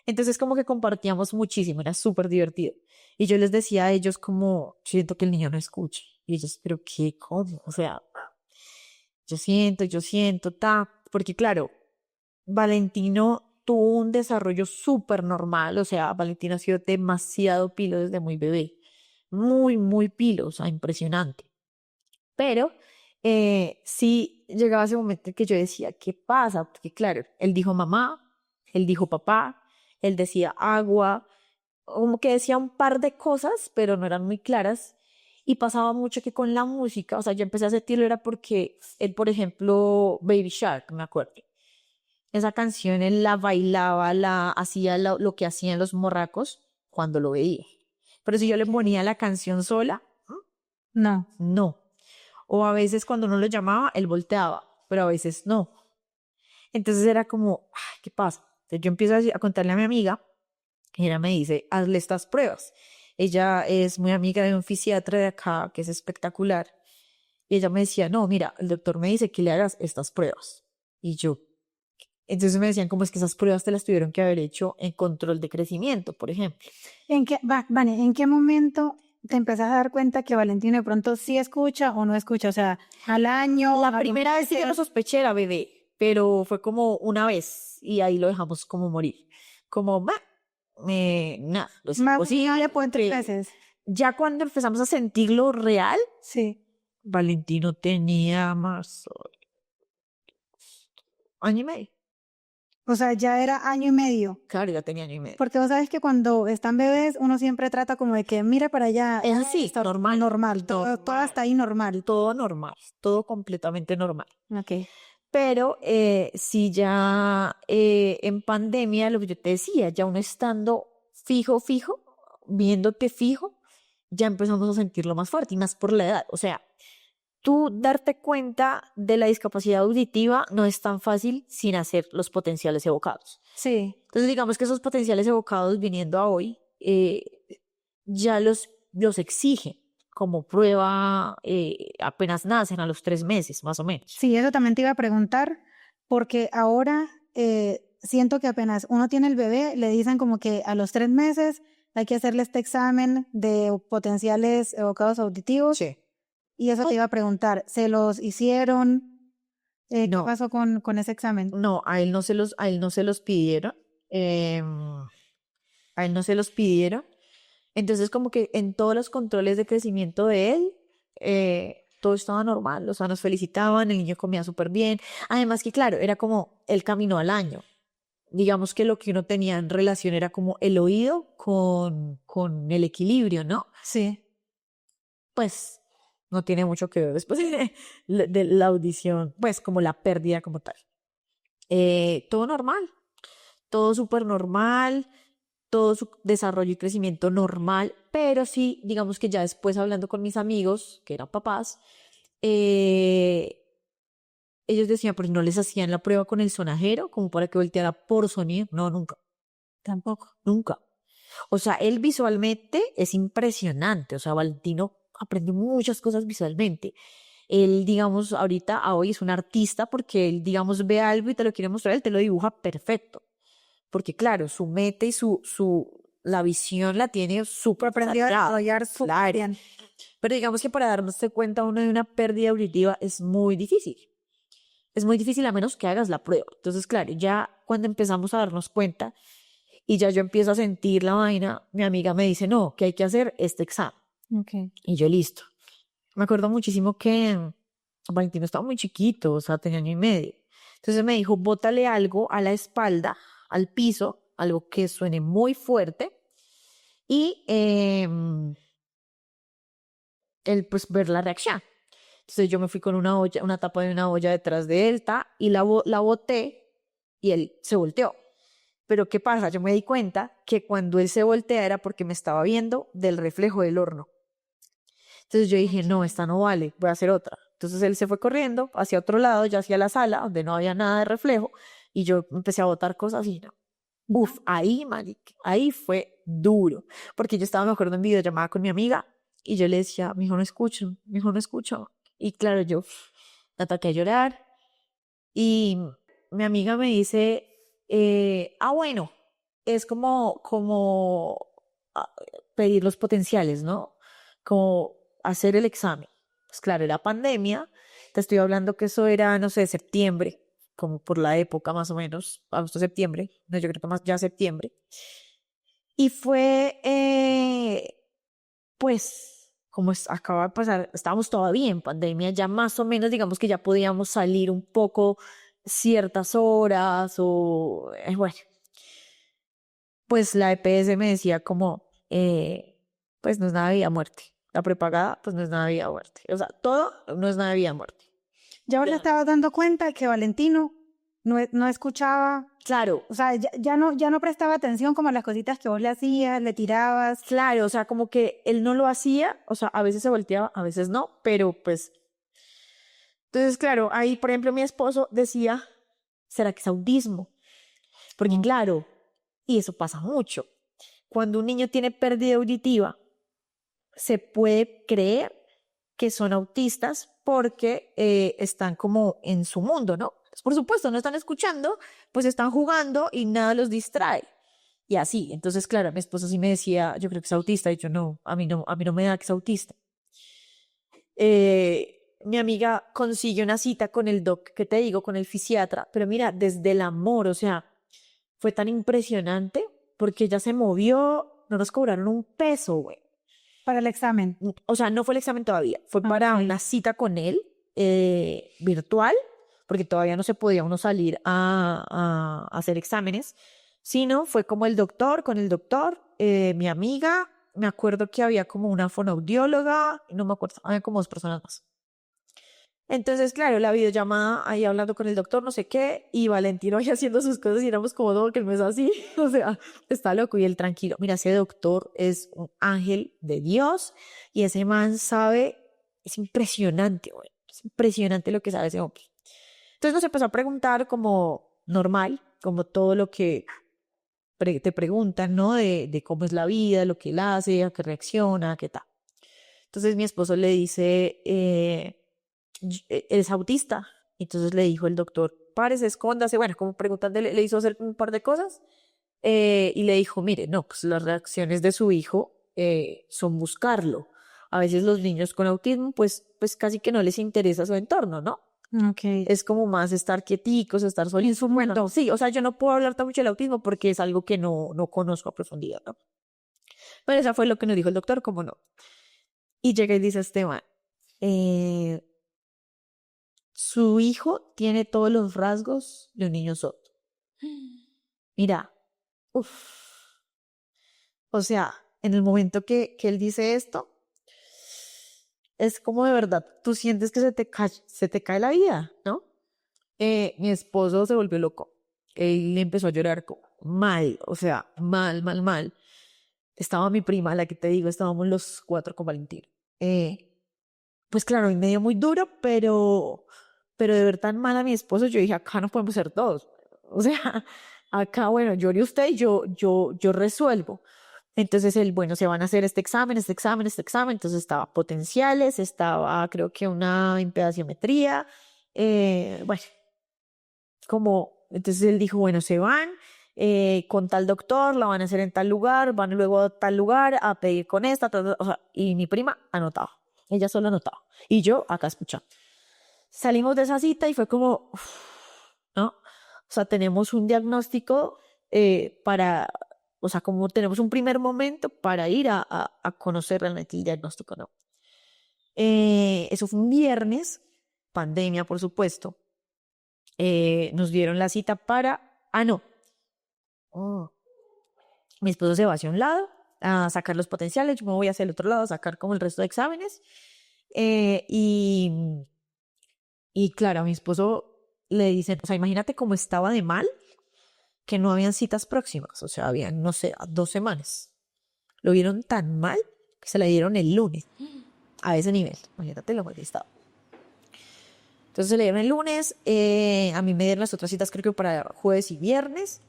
Speaker 1: Entonces como que compartíamos muchísimo, era súper divertido. Y yo les decía a ellos como, siento que el niño no escucha. Y ellos, pero qué, ¿cómo? O sea, yo siento, porque claro, Valentino tuvo un desarrollo súper normal, o sea, Valentino ha sido demasiado pilo desde muy bebé, muy, muy pilo, o sea, impresionante. Pero sí llegaba ese momento en que yo decía, ¿qué pasa? Porque claro, él dijo mamá, él dijo papá, él decía agua, como que decía un par de cosas, pero no eran muy claras. Y pasaba mucho que con la música, o sea, yo empecé a sentirlo era porque él, por ejemplo, Baby Shark, me acuerdo. Esa canción él la bailaba, hacía lo que hacían los morracos cuando lo veía. Pero si yo le ponía la canción sola,
Speaker 2: No.
Speaker 1: no. O a veces cuando uno lo llamaba, él volteaba, pero a veces no. Entonces era como, ay, ¿qué pasa? Entonces yo empiezo a contarle a mi amiga Y ella me dice, hazle estas pruebas. Ella es muy amiga de un fisiatra de acá, que es espectacular. Y ella me decía, no, mira, el doctor me dice que le hagas estas pruebas. Y yo, entonces me decían, como es que esas pruebas te las tuvieron que haber hecho en control de crecimiento, por ejemplo.
Speaker 2: Vane, ¿en qué momento te empezás a dar cuenta que Valentino de pronto sí escucha o no escucha? O sea, al año.
Speaker 1: La primera vez que yo lo sospeché era bebé, pero fue como una vez y ahí lo dejamos como morir. Como, nada, lo
Speaker 2: Más
Speaker 1: imposible.
Speaker 2: ya por 3 meses.
Speaker 1: Ya cuando empezamos a sentirlo real,
Speaker 2: Sí.
Speaker 1: Valentino tenía más año y medio.
Speaker 2: O sea, ya era año y medio.
Speaker 1: Claro, ya tenía año y medio.
Speaker 2: Porque vos sabes que cuando están bebés, uno siempre trata como de que mire para allá.
Speaker 1: Es así, está normal.
Speaker 2: Normal. Todo hasta ahí normal.
Speaker 1: Todo normal, todo completamente normal.
Speaker 2: Ok.
Speaker 1: Pero sí ya en pandemia, lo que yo te decía, ya uno estando fijo, viéndote fijo, ya empezamos a sentirlo más fuerte y más por la edad. O sea, tú darte cuenta de la discapacidad auditiva no es tan fácil sin hacer los potenciales evocados.
Speaker 2: Sí.
Speaker 1: Entonces, digamos que esos potenciales evocados viniendo a hoy, ya los exigen como prueba apenas nacen a los 3 meses, más o menos.
Speaker 2: Sí, eso también te iba a preguntar, porque ahora siento que apenas uno tiene el bebé, le dicen como que a los 3 meses hay que hacerle este examen de potenciales evocados auditivos.
Speaker 1: Sí.
Speaker 2: Y eso te iba a preguntar, ¿se los hicieron?
Speaker 1: No.
Speaker 2: ¿Qué pasó con ese examen?
Speaker 1: No, a él no se los pidieron. A él no se los pidieron. Entonces, como que en todos los controles de crecimiento de él, todo estaba normal. O sea, nos felicitaban, el niño comía súper bien. Además que, claro, era como el camino al año. Digamos que lo que uno tenía en relación era como el oído con el equilibrio, ¿no?
Speaker 2: Sí.
Speaker 1: Pues no tiene mucho que ver después de la audición, pues como la pérdida como tal. Todo normal, todo súper normal, todo su desarrollo y crecimiento normal, pero sí, digamos que ya después hablando con mis amigos, que eran papás, ellos decían, pues no les hacían la prueba con el sonajero, como para que volteara por sonido. No, nunca.
Speaker 2: Tampoco.
Speaker 1: Nunca. O sea, él visualmente es impresionante. O sea, Valentino aprendió muchas cosas visualmente. Él, digamos, ahorita, a hoy es un artista porque él, digamos, ve algo y te lo quiere mostrar, él te lo dibuja perfecto. Porque, claro, su mente y la visión la tiene súper
Speaker 2: Aprendió a desarrollar su
Speaker 1: claro.
Speaker 2: bien.
Speaker 1: Pero digamos que para darnos cuenta uno de una pérdida auditiva es muy difícil. Es muy difícil a menos que hagas la prueba. Entonces, claro, ya cuando empezamos a darnos cuenta y ya yo empiezo a sentir la vaina, mi amiga me dice, no, que hay que hacer este examen.
Speaker 2: Okay.
Speaker 1: Y yo, listo. Me acuerdo muchísimo que Valentino estaba muy chiquito, o sea, tenía año y medio. Entonces me dijo, bótale algo a la espalda, al piso, algo que suene muy fuerte y él pues ver la reacción. Entonces yo me fui con una tapa de una olla detrás de él, y la boté y él se volteó. Pero ¿qué pasa? Yo me di cuenta que cuando él se voltea era porque me estaba viendo del reflejo del horno. Entonces yo dije, no, esta no vale, voy a hacer otra. Entonces él se fue corriendo hacia otro lado, ya hacia la sala, donde no había nada de reflejo, y yo empecé a botar cosas y no. Uf, ahí, marica, ahí fue duro, porque yo estaba, me acuerdo, en videollamada con mi amiga, y yo le decía, mi hijo no escucho, mi hijo no escucho. Y claro, yo me ataqué a llorar, y mi amiga me dice, bueno, es como pedir los potenciales, ¿no? Como hacer el examen. Pues claro, era pandemia, te estoy hablando que eso era, no sé, septiembre, como por la época más o menos, agosto, septiembre, no, yo creo que más ya septiembre. Y fue, pues, acaba de pasar, estábamos todavía en pandemia, ya más o menos, digamos que ya podíamos salir un poco ciertas horas o, bueno, pues la EPS me decía como, pues no es nada de vida o muerte. La prepagada, pues no es nada de vida o muerte. O sea, todo no es nada de vida o muerte.
Speaker 2: Ya vos le estabas dando cuenta que Valentino no escuchaba.
Speaker 1: Claro.
Speaker 2: O sea, ya no prestaba atención como a las cositas que vos le hacías, le tirabas.
Speaker 1: Claro, o sea, como que él no lo hacía, o sea, a veces se volteaba, a veces no, pero pues. Entonces, claro, ahí, por ejemplo, mi esposo decía, ¿será que es autismo? Porque claro, y eso pasa mucho. cuando un niño tiene pérdida auditiva, se puede creer que son autistas porque están como en su mundo, ¿no? Pues, por supuesto, no están escuchando, pues están jugando y nada los distrae. Y así, entonces, claro, mi esposo sí me decía, yo creo que es autista, y yo no, a mí no me da que es autista. Mi amiga consigue una cita con el doc, que te digo, con el fisiatra, pero mira, desde el amor, o sea, fue tan impresionante porque ella se movió, no nos cobraron un peso, güey.
Speaker 2: Para el examen.
Speaker 1: O sea, no fue el examen todavía, fue para una cita con él virtual, porque todavía no se podía uno salir a hacer exámenes, sino fue como el doctor, con el doctor, mi amiga, me acuerdo que había como una fonoaudióloga, no me acuerdo, había como 2 personas más. Entonces, claro, la videollamada ahí hablando con el doctor, no sé qué, y Valentino ahí haciendo sus cosas y éramos como, no, que él no es así, o sea, está loco y él tranquilo. Mira, ese doctor es un ángel de Dios y ese man sabe, es impresionante, güey, es impresionante lo que sabe ese hombre. Entonces nos empezó a preguntar como normal, como todo lo que te preguntan, ¿no? De cómo es la vida, lo que él hace, a qué reacciona, qué tal. Entonces mi esposo le dice, ¿eres autista? Entonces le dijo el doctor, párese, escóndase, bueno, como preguntándole, le hizo hacer un par de cosas y le dijo, mire, no, pues las reacciones de su hijo son buscarlo. A veces los niños con autismo, pues casi que no les interesa su entorno, ¿no?
Speaker 2: Okay.
Speaker 1: Es como más estar quieticos, estar solitos. Bueno, no, sí, o sea, yo no puedo hablar tan mucho del autismo porque es algo que no conozco a profundidad, ¿no? Pero eso fue lo que nos dijo el doctor, como no. Y llega y dice Esteban, su hijo tiene todos los rasgos de un niño sordo. Mira, uff. O sea, en el momento que él dice esto, es como de verdad, tú sientes que se te cae la vida, ¿no? Mi esposo se volvió loco. Él empezó a llorar mal, o sea, mal, mal, mal. Estaba mi prima, la que te digo, estábamos los 4 con Valentín. Pues claro, y medio muy duro, pero de ver tan mal a mi esposo, yo dije, acá no podemos ser todos. O sea, acá, bueno, llore usted y yo resuelvo. Entonces él, bueno, se van a hacer este examen, este examen, este examen. Entonces estaba potenciales, estaba creo que una impedaciometría. Bueno, entonces él dijo, bueno, se van con tal doctor, la van a hacer en tal lugar, van luego a tal lugar a pedir con esta, o sea, y mi prima anotaba, ella solo anotaba, y yo acá escuchando. Salimos de esa cita y fue como, ¿no? O sea, tenemos un diagnóstico o sea, como tenemos un primer momento para ir a conocer realmente el diagnóstico, ¿no? Eso fue un viernes, pandemia, por supuesto. Nos dieron la cita no. Oh. Mi esposo se va hacia un lado a sacar los potenciales, yo me voy hacia el otro lado a sacar como el resto de exámenes. Y claro, a mi esposo le dicen, o sea, imagínate cómo estaba de mal que no habían citas próximas, o sea, habían, no sé, 2 semanas. Lo vieron tan mal que se la dieron el lunes, a ese nivel. Imagínate lo mal que estaba. Entonces se le dieron el lunes, a mí me dieron las otras citas creo que para jueves y viernes.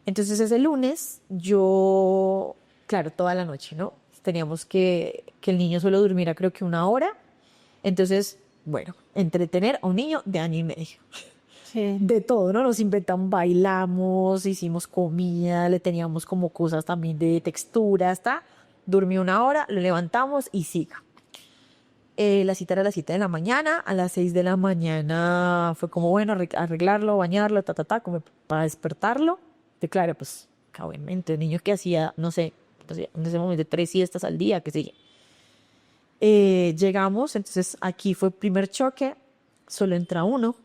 Speaker 1: Entonces ese lunes yo, claro, toda la noche, ¿no? Teníamos que el niño solo durmiera creo que 1 hora. Entonces, bueno, entretener a un niño de año y medio. Sí. De todo, ¿no? Nos inventamos, bailamos, hicimos comida, le teníamos como cosas también de textura, hasta durmió 1 hora, lo levantamos y siga. La cita era a las 7 de la mañana, a las 6 de la mañana fue como, bueno, arreglarlo, bañarlo, como para despertarlo. De claro, pues, obviamente, el niño que hacía, no sé, en ese momento 3 siestas al día, que sigue. Llegamos, entonces aquí fue el primer choque, solo entra uno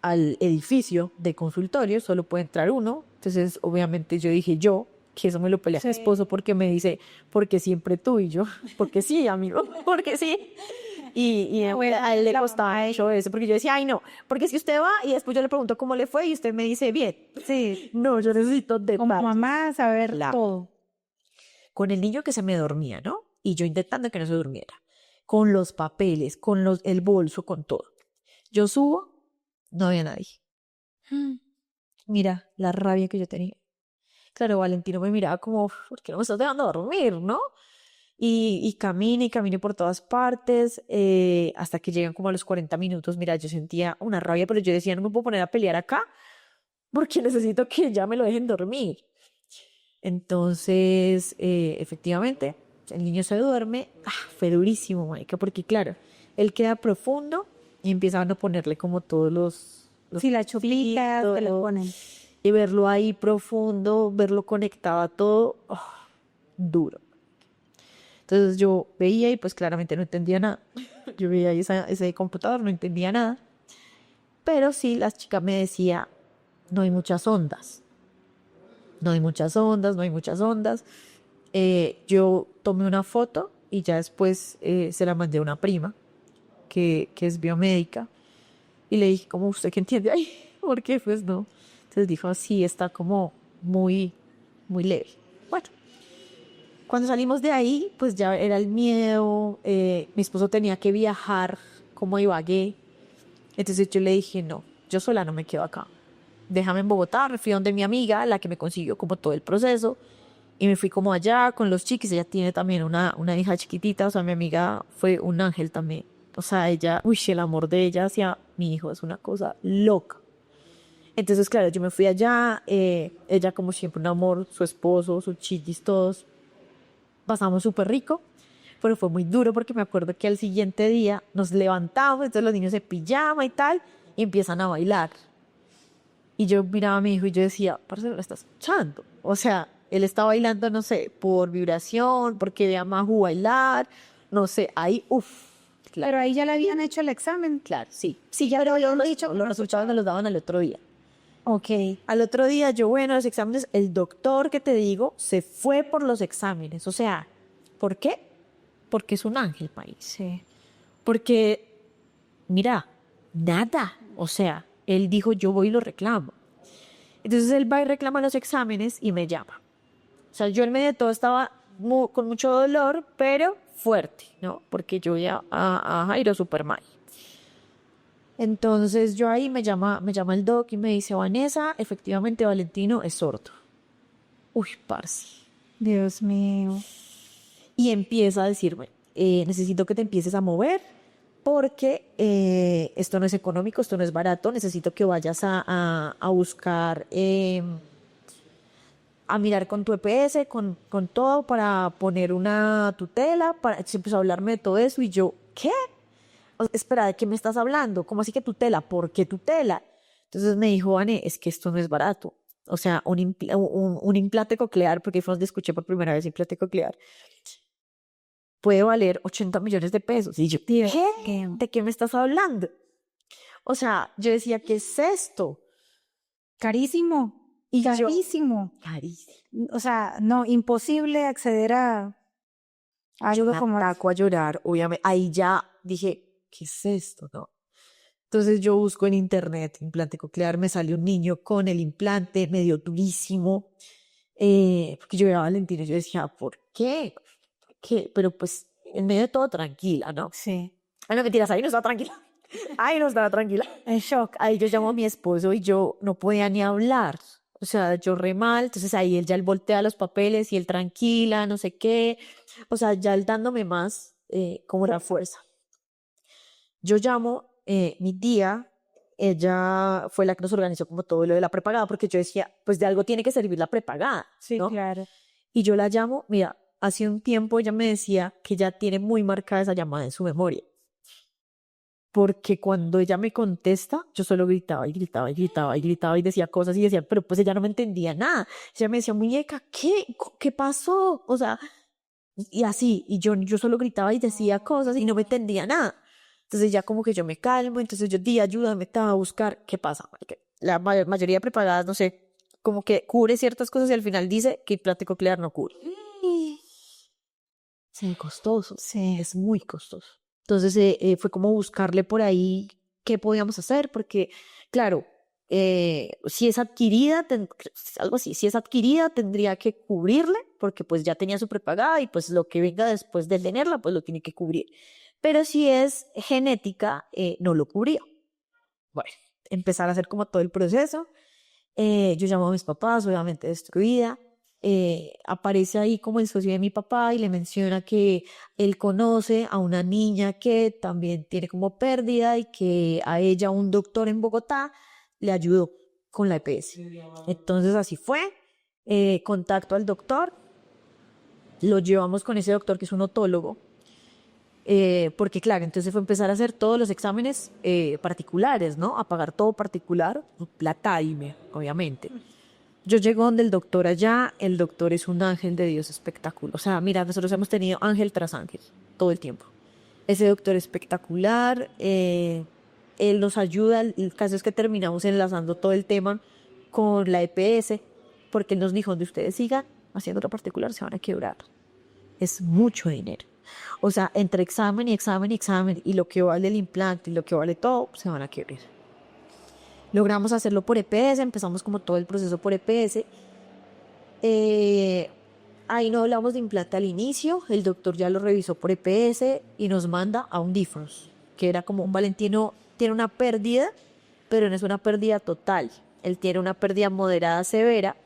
Speaker 1: al edificio de consultorio, solo puede entrar uno. Entonces, obviamente, yo dije que eso me lo pelea a mi esposo porque me dice, porque siempre tú, y yo, porque sí, amigo, porque sí. Y a él le costaba mucho eso, porque yo decía, ay, no, porque si usted va y después yo le pregunto cómo le fue y usted me dice, bien. Sí. No, yo necesito detalles.
Speaker 2: Como mamá, saber todo.
Speaker 1: Con el niño que se me dormía, ¿no? Y yo intentando que no se durmiera. Con los papeles, con el bolso, con todo. Yo subo, no había nadie. Mira, la rabia que yo tenía. Claro, Valentino me miraba como, ¿por qué no me estás dejando dormir, no? Y camine por todas partes, hasta que llegan como a los 40 minutos. Mira, yo sentía una rabia, pero yo decía, no me puedo poner a pelear acá porque necesito que ya me lo dejen dormir. Entonces, efectivamente, el niño se duerme. Fue durísimo, marica, porque claro, él queda profundo y empiezan a ponerle como todos los
Speaker 2: Si la chupita te lo ponen.
Speaker 1: y verlo ahí profundo, verlo conectado a todo, duro. Entonces yo veía y pues claramente no entendía nada. Yo veía ahí ese computador, no entendía nada. Pero sí, la chica me decía, no hay muchas ondas. No hay muchas ondas, no hay muchas ondas. Yo tomé una foto y ya después se la mandé a una prima que es biomédica y le dije, ¿cómo usted que entiende? Ay, ¿por qué? Pues no. Entonces dijo, sí, está como muy, muy leve. Bueno, cuando salimos de ahí, pues ya era el miedo. Mi esposo tenía que viajar como a Ibagué. Entonces yo le dije, no, yo sola no me quedo acá. Déjame en Bogotá, me fui donde mi amiga, la que me consiguió como todo el proceso. Y me fui como allá con los chiquis. Ella tiene también una hija chiquitita. O sea, mi amiga fue un ángel también. O sea, ella, uy, el amor de ella hacia mi hijo es una cosa loca. Entonces, claro, yo me fui allá. Ella, como siempre, un amor, su esposo, sus chiquis, todos. Pasamos súper rico. Pero fue muy duro porque me acuerdo que al siguiente día nos levantamos. Entonces los niños se pijama y tal. Y empiezan a bailar. Y yo miraba a mi hijo y yo decía, parce, lo estás escuchando. O sea, él está bailando, no sé, por vibración, porque ve a Maju bailar, no sé, ahí, claro.
Speaker 2: Pero ahí ya le habían hecho el examen.
Speaker 1: Claro, sí. Sí, ya pero yo lo he dicho, los resultados me los daban al otro día.
Speaker 2: Ok.
Speaker 1: Al otro día, yo, bueno, los exámenes, el doctor que te digo, se fue por los exámenes. O sea, ¿por qué? Porque es un ángel, país.
Speaker 2: Sí.
Speaker 1: Porque, mira, nada. O sea, él dijo, yo voy y lo reclamo. Entonces él va y reclama los exámenes y me llama. O sea, yo en medio de todo estaba con mucho dolor, pero fuerte, ¿no? Porque yo ya a Jairo súper mal. Entonces yo ahí me llama el doc y me dice, Vanessa, efectivamente Valentino es sordo. Uy, parce.
Speaker 2: Dios mío.
Speaker 1: Y empieza a decirme, necesito que te empieces a mover porque esto no es económico, esto no es barato, necesito que vayas a buscar, a mirar con tu EPS, con todo para poner una tutela, se empezó a hablarme de todo eso y yo, ¿qué? Espera, ¿de qué me estás hablando? ¿Cómo así que tutela? ¿Por qué tutela? Entonces me dijo, Vane, es que esto no es barato. O sea, un implante coclear, porque fue donde escuché por primera vez implante coclear, puede valer 80 millones de pesos. Y yo, ¿qué? ¿De qué me estás hablando? O sea, yo decía, ¿qué es esto?
Speaker 2: Carísimo. Y carísimo.
Speaker 1: Carísimo.
Speaker 2: O sea, no, imposible acceder a algo como...
Speaker 1: Me ataco a llorar, obviamente. Ahí ya dije, ¿qué es esto? ¿No? Entonces yo busco en internet implante coclear, me salió un niño con el implante, medio durísimo, porque yo veía a Valentina y yo decía, ¿por qué? ¿Por qué? Pero pues en medio de todo tranquila, ¿no?
Speaker 2: Sí.
Speaker 1: Ay, no mentiras, ahí no estaba tranquila. Ahí no estaba tranquila.
Speaker 2: En shock.
Speaker 1: Ahí yo llamo a mi esposo y yo no podía ni hablar. O sea, yo re mal, entonces ahí él voltea los papeles y él tranquila, no sé qué. O sea, ya él dándome más como la fuerza. Yo llamo, mi tía, ella fue la que nos organizó como todo lo de la prepagada, porque yo decía, pues de algo tiene que servir la prepagada,
Speaker 2: Sí,
Speaker 1: ¿no?
Speaker 2: claro.
Speaker 1: Y yo la llamo, mira, hace un tiempo ella me decía que ya tiene muy marcada esa llamada en su memoria. Porque cuando ella me contesta, yo solo gritaba y gritaba y gritaba y gritaba y decía cosas y decía, pero pues ella no me entendía nada. Ella me decía, muñeca, ¿qué pasó? O sea, y así, y yo solo gritaba y decía cosas y no me entendía nada. Entonces ya como que yo me calmo, entonces yo di ayúdame, estaba a buscar qué pasa. Porque la mayoría de prepagadas, no sé, como que cubre ciertas cosas y al final dice que implante coclear no cubre. Sí, costoso.
Speaker 2: Sí.
Speaker 1: Es muy costoso. Entonces fue como buscarle por ahí qué podíamos hacer, porque claro, si es adquirida, algo así, si es adquirida tendría que cubrirle, porque pues ya tenía su prepagada y pues lo que venga después de tenerla, pues lo tiene que cubrir. Pero si es genética, no lo cubría. Bueno, empezar a hacer como todo el proceso. Yo llamo a mis papás, obviamente destruida. aparece ahí como el socio de mi papá y le menciona que él conoce a una niña que también tiene como pérdida y que a ella un doctor en Bogotá le ayudó con la EPS. Entonces así fue, contacto al doctor, lo llevamos con ese doctor que es un otólogo, porque claro, entonces fue empezar a hacer todos los exámenes particulares, ¿no? A pagar todo particular, plata y obviamente. Yo llego donde el doctor allá, el doctor es un ángel de Dios espectacular. O sea, mira, nosotros hemos tenido ángel tras ángel todo el tiempo. Ese doctor espectacular, él nos ayuda, el caso es que terminamos enlazando todo el tema con la EPS, porque él nos dijo, donde ustedes sigan haciendo otra particular se van a quebrar. Es mucho dinero. O sea, entre examen y examen y examen, y lo que vale el implante y lo que vale todo, se van a quebrar. Logramos hacerlo por EPS, empezamos como todo el proceso por EPS. Ahí no hablamos de implante al inicio, el doctor ya lo revisó por EPS y nos manda a audífonos, que era como un Valentino tiene una pérdida, pero no es una pérdida total, él tiene una pérdida moderada severa.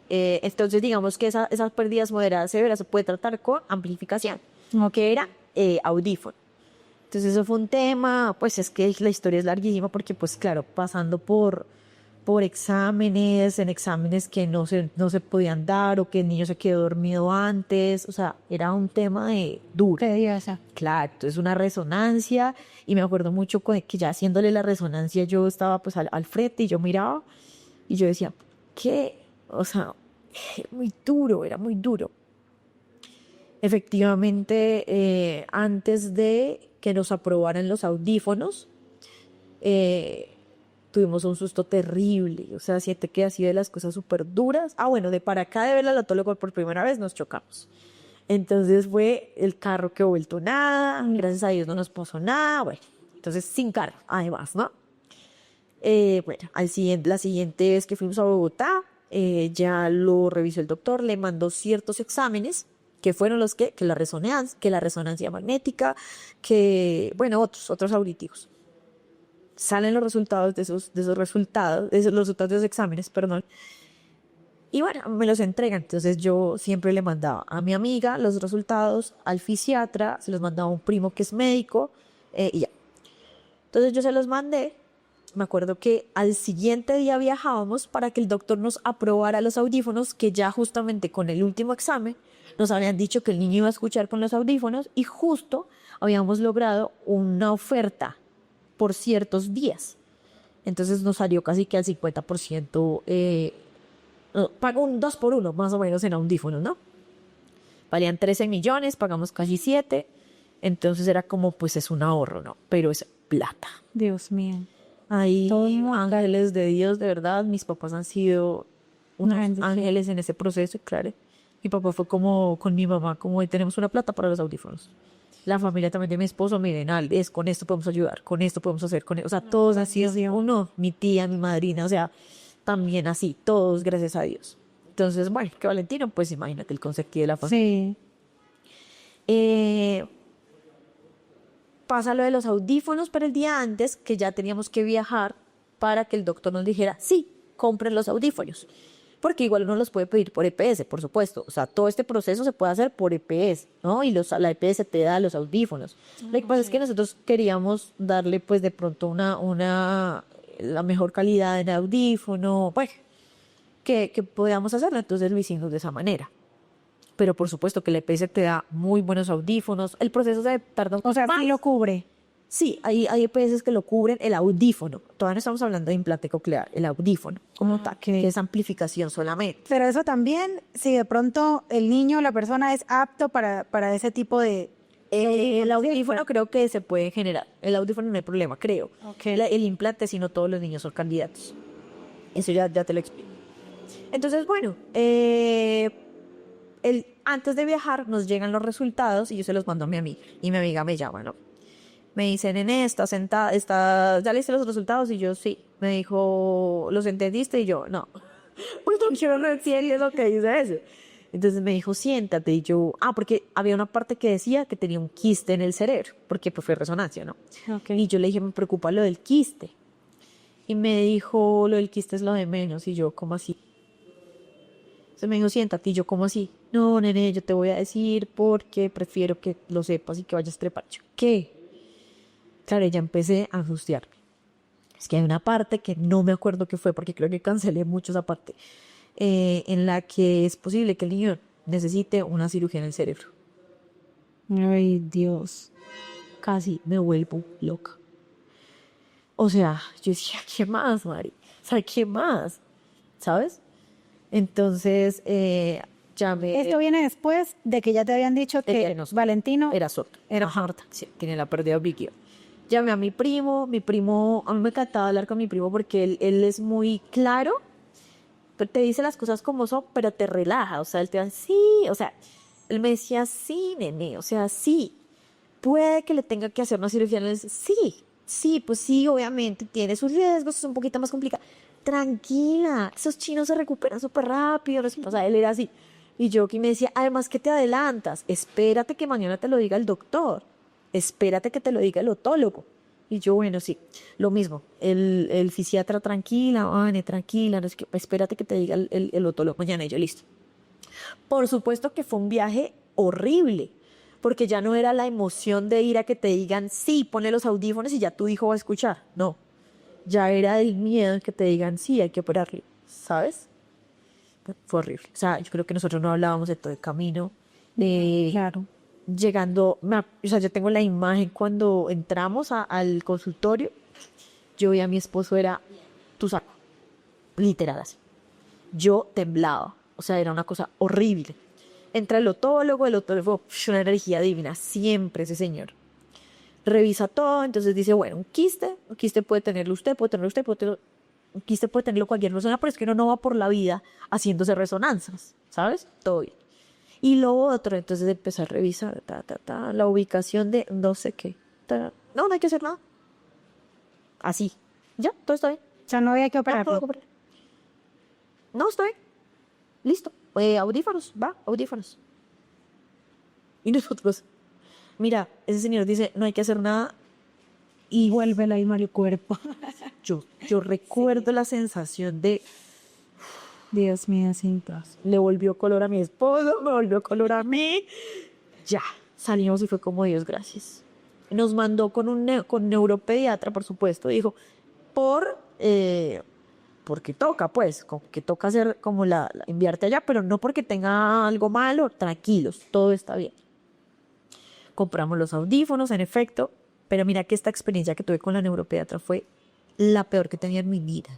Speaker 1: Entonces digamos que esas pérdidas moderadas severas se puede tratar con amplificación, que era audífono. Entonces eso fue un tema, pues es que la historia es larguísima porque pues claro, pasando por exámenes, en exámenes que no se podían dar o que el niño se quedó dormido antes, o sea, era un tema de duro.
Speaker 2: Tediosa.
Speaker 1: Claro, entonces una resonancia y me acuerdo mucho que ya haciéndole la resonancia yo estaba pues al frente y yo miraba y yo decía, ¿qué? O sea, era muy duro. Efectivamente, antes de que nos aprobaran los audífonos, tuvimos un susto terrible. O sea, siento que ha sido de las cosas súper duras. Bueno, de para acá de ver al otólogo por primera vez nos chocamos. Entonces fue el carro que vuelto nada, gracias a Dios no nos pasó nada, bueno, entonces sin carro, además, ¿no? Bueno, la siguiente vez que fuimos a Bogotá, ya lo revisó el doctor, le mandó ciertos exámenes, que fueron los que la resonancia magnética, bueno, otros auditivos. Salen los resultados de los resultados de esos exámenes, perdón. Y bueno, me los entregan. Entonces yo siempre le mandaba a mi amiga los resultados, al fisiatra, se los mandaba a un primo que es médico, y ya. Entonces yo se los mandé. Me acuerdo que al siguiente día viajábamos para que el doctor nos aprobara los audífonos, que ya justamente con el último examen nos habían dicho que el niño iba a escuchar con los audífonos y justo habíamos logrado una oferta por ciertos días. Entonces nos salió casi que al 50%, pago un 2 por 1 más o menos en audífonos, ¿no? Valían 13 millones, pagamos casi 7, entonces era como, pues es un ahorro, ¿no? Pero es plata.
Speaker 2: Dios mío.
Speaker 1: Ahí, ángeles de Dios, de verdad, mis papás han sido unos ángeles en ese proceso, claro. Mi papá fue como con mi mamá, como tenemos una plata para los audífonos. La familia también de mi esposo, miren, con esto podemos ayudar, con esto podemos hacer, o sea, todos así, uno, mi tía, mi madrina, o sea, también así, todos gracias a Dios. Entonces, bueno, que Valentino, pues imagínate el consentido de la familia.
Speaker 2: Sí.
Speaker 1: Pasa lo de los audífonos, pero el día antes, que ya teníamos que viajar para que el doctor nos dijera, sí, compren los audífonos. Porque igual uno los puede pedir por EPS, por supuesto. O sea, todo este proceso se puede hacer por EPS, ¿no? Y la EPS te da los audífonos. Lo que pasa es que nosotros queríamos darle, pues, de pronto la mejor calidad en audífono, pues, que podíamos hacerlo. Entonces lo hicimos de esa manera. Pero por supuesto que la EPS te da muy buenos audífonos. El proceso se tarda
Speaker 2: O sea, sí lo cubre.
Speaker 1: Sí, hay EPS que lo cubren el audífono. Todavía no estamos hablando de implante coclear, el audífono, como tal, que es amplificación solamente.
Speaker 2: Pero eso también, si de pronto el niño o la persona es apto para ese tipo de...
Speaker 1: El audífono creo que se puede generar. El audífono no hay problema, creo.
Speaker 2: Okay.
Speaker 1: El implante, si no todos los niños son candidatos. Eso ya te lo explico. Entonces, bueno, antes de viajar nos llegan los resultados y yo se los mando a mi amiga. Y mi amiga me llama, ¿no? Me dice, nene, está sentada, ya le hice los resultados y yo sí. Me dijo, ¿los entendiste? Y yo, no. Pues no quiero decir lo que dice eso. Entonces me dijo, siéntate. Y yo, porque había una parte que decía que tenía un quiste en el cerebro, porque pues fue resonancia, ¿no?
Speaker 2: Okay.
Speaker 1: Y yo le dije, me preocupa lo del quiste. Y me dijo, lo del quiste es lo de menos. Y yo, ¿cómo así? O Entonces me dijo, siéntate. Y yo, ¿cómo así? No, nene, yo te voy a decir porque prefiero que lo sepas y que vayas a trepar. Yo, ¿qué? Claro, ya empecé a angustiarme. Es que hay una parte que no me acuerdo qué fue, porque creo que cancelé mucho esa parte, en la que es posible que el niño necesite una cirugía en el cerebro.
Speaker 2: Ay, Dios.
Speaker 1: Casi me vuelvo loca. O sea, yo decía, ¿qué más, Mari? O sea, ¿qué más? ¿Sabes? Entonces, llamé.
Speaker 2: Esto viene después de que ya te habían dicho
Speaker 1: de
Speaker 2: que
Speaker 1: nos-
Speaker 2: Valentino
Speaker 1: era sordo.
Speaker 2: era
Speaker 1: Ajá,
Speaker 2: sordo.
Speaker 1: sí, tiene la pérdida auditiva. Llamé a mi primo, a mí me encantaba hablar con mi primo porque él es muy claro, te dice las cosas como son, pero te relaja, o sea, él te va, sí, o sea, él me decía, sí, nene, o sea, sí, puede que le tenga que hacer una cirugía en el, sí, sí, pues sí, obviamente, tiene sus riesgos, es un poquito más complicado, tranquila, esos chinos se recuperan súper rápido, o sea, él era así, y yo que me decía, además que te adelantas, espérate que mañana te lo diga el doctor, espérate que te lo diga el otólogo. Y yo, bueno, sí, lo mismo. El fisiatra, tranquila, Vane, tranquila, no es que, espérate que te diga el otólogo mañana y yo, listo. Por supuesto que fue un viaje horrible, porque ya no era la emoción de ir a que te digan, sí, ponle los audífonos y ya tu hijo va a escuchar. No, ya era el miedo de que te digan, sí, hay que operarle, ¿sabes? Fue horrible. O sea, yo creo que nosotros no hablábamos de todo el camino, de
Speaker 2: Claro.
Speaker 1: llegando, o sea, yo tengo la imagen cuando entramos al consultorio, yo vi a mi esposo, era tu saco, literal así. Yo temblaba, o sea, era una cosa horrible. Entra el otólogo, una energía divina, siempre ese señor. Revisa todo, entonces dice, bueno, un quiste puede tenerlo usted, un quiste puede tenerlo cualquier persona, pero es que uno no va por la vida haciéndose resonancias, ¿sabes? Todo bien. Y lo otro, entonces empecé a revisar, la ubicación de no sé qué. No, no hay que hacer nada. Así. Ya, todo está bien.
Speaker 2: O sea, no había que
Speaker 1: Ya, todo
Speaker 2: operarlo.
Speaker 1: compré. No, está bien. Listo. Audífonos, va, audífonos. Y nosotros, mira, ese señor dice, no hay que hacer nada.
Speaker 2: Y vuelve el Mario cuerpo.
Speaker 1: Yo recuerdo la sensación de,
Speaker 2: Dios mío, sin paz.
Speaker 1: le volvió color a mi esposo, me volvió color a mí. Ya, salimos y fue como Dios, gracias. Nos mandó con con neuropediatra, por supuesto. Dijo, porque toca, pues, que toca hacer como enviarte allá, pero no porque tenga algo malo, tranquilos, todo está bien. Compramos los audífonos, en efecto, pero mira que esta experiencia que tuve con la neuropediatra fue la peor que tenía en mi vida.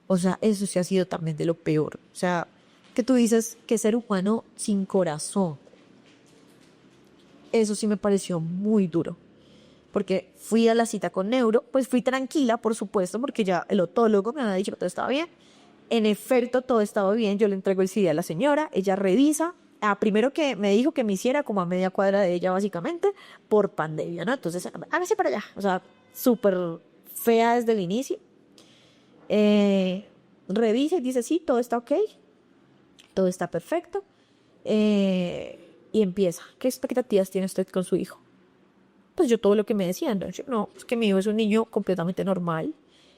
Speaker 1: O sea, eso sí ha sido también de lo peor. O sea, que tú dices que ser humano sin corazón. Eso sí me pareció muy duro. Porque fui a la cita con neuro, pues fui tranquila, por supuesto, porque ya el otólogo me había dicho que todo estaba bien. En efecto, todo estaba bien. Yo le entrego el CD a la señora, ella revisa. Primero que me dijo que me hiciera como a media cuadra de ella, básicamente, por pandemia, ¿no? Entonces, hágase para allá. O sea, súper fea desde el inicio. Revisa y dice, sí, todo está ok, todo está perfecto. Y empieza, ¿qué expectativas tiene usted con su hijo? Pues yo todo lo que me decían, no, es que mi hijo es un niño completamente normal,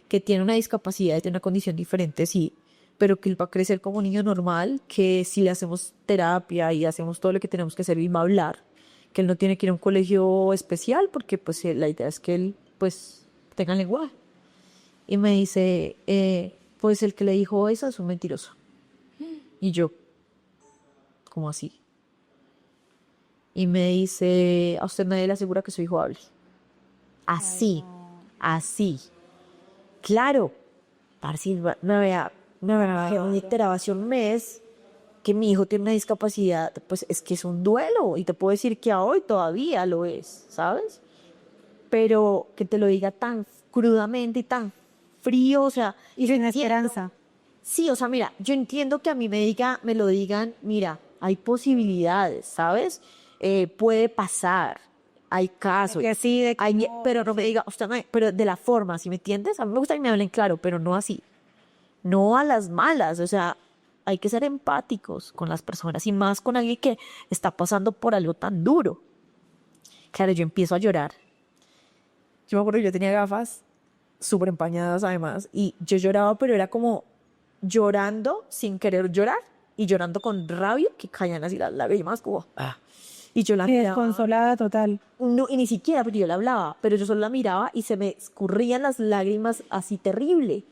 Speaker 1: que tiene una discapacidad, tiene una condición diferente, sí, pero que él va a crecer como un niño normal, que si le hacemos terapia y hacemos todo lo que tenemos que hacer, él va a hablar, que él no tiene que ir a un colegio especial, porque pues la idea es que él pues tenga lenguaje. Y me dice, pues el que le dijo eso es un mentiroso. Y yo, ¿cómo así? Y me dice, a usted nadie le asegura que su hijo hable. Así, así. Claro, parce, me había enterado hace un mes que mi hijo tiene una discapacidad, pues es que es un duelo y te puedo decir que a hoy todavía lo es, ¿sabes? Pero que te lo diga tan crudamente y tan frío, o sea,
Speaker 2: Y sin esperanza.
Speaker 1: sí, o sea, mira, yo entiendo que a mí me lo digan, mira, hay posibilidades, ¿sabes? Puede pasar, hay casos,
Speaker 2: Que sí, de que no.
Speaker 1: pero no me diga, usted no, pero de la forma, ¿sí me entiendes? A mí me gusta que me hablen claro, pero no así, no a las malas, o sea, hay que ser empáticos con las personas y más con alguien que está pasando por algo tan duro. Claro, yo empiezo a llorar. Yo me acuerdo que yo tenía gafas súper empañadas además y yo lloraba, pero era como llorando sin querer llorar. y llorando con rabia que caían así las lágrimas como, y yo la
Speaker 2: Sí,
Speaker 1: miraba.
Speaker 2: desconsolada total.
Speaker 1: No, y ni siquiera, porque yo la hablaba, pero yo solo la miraba y se me escurrían las lágrimas así terrible.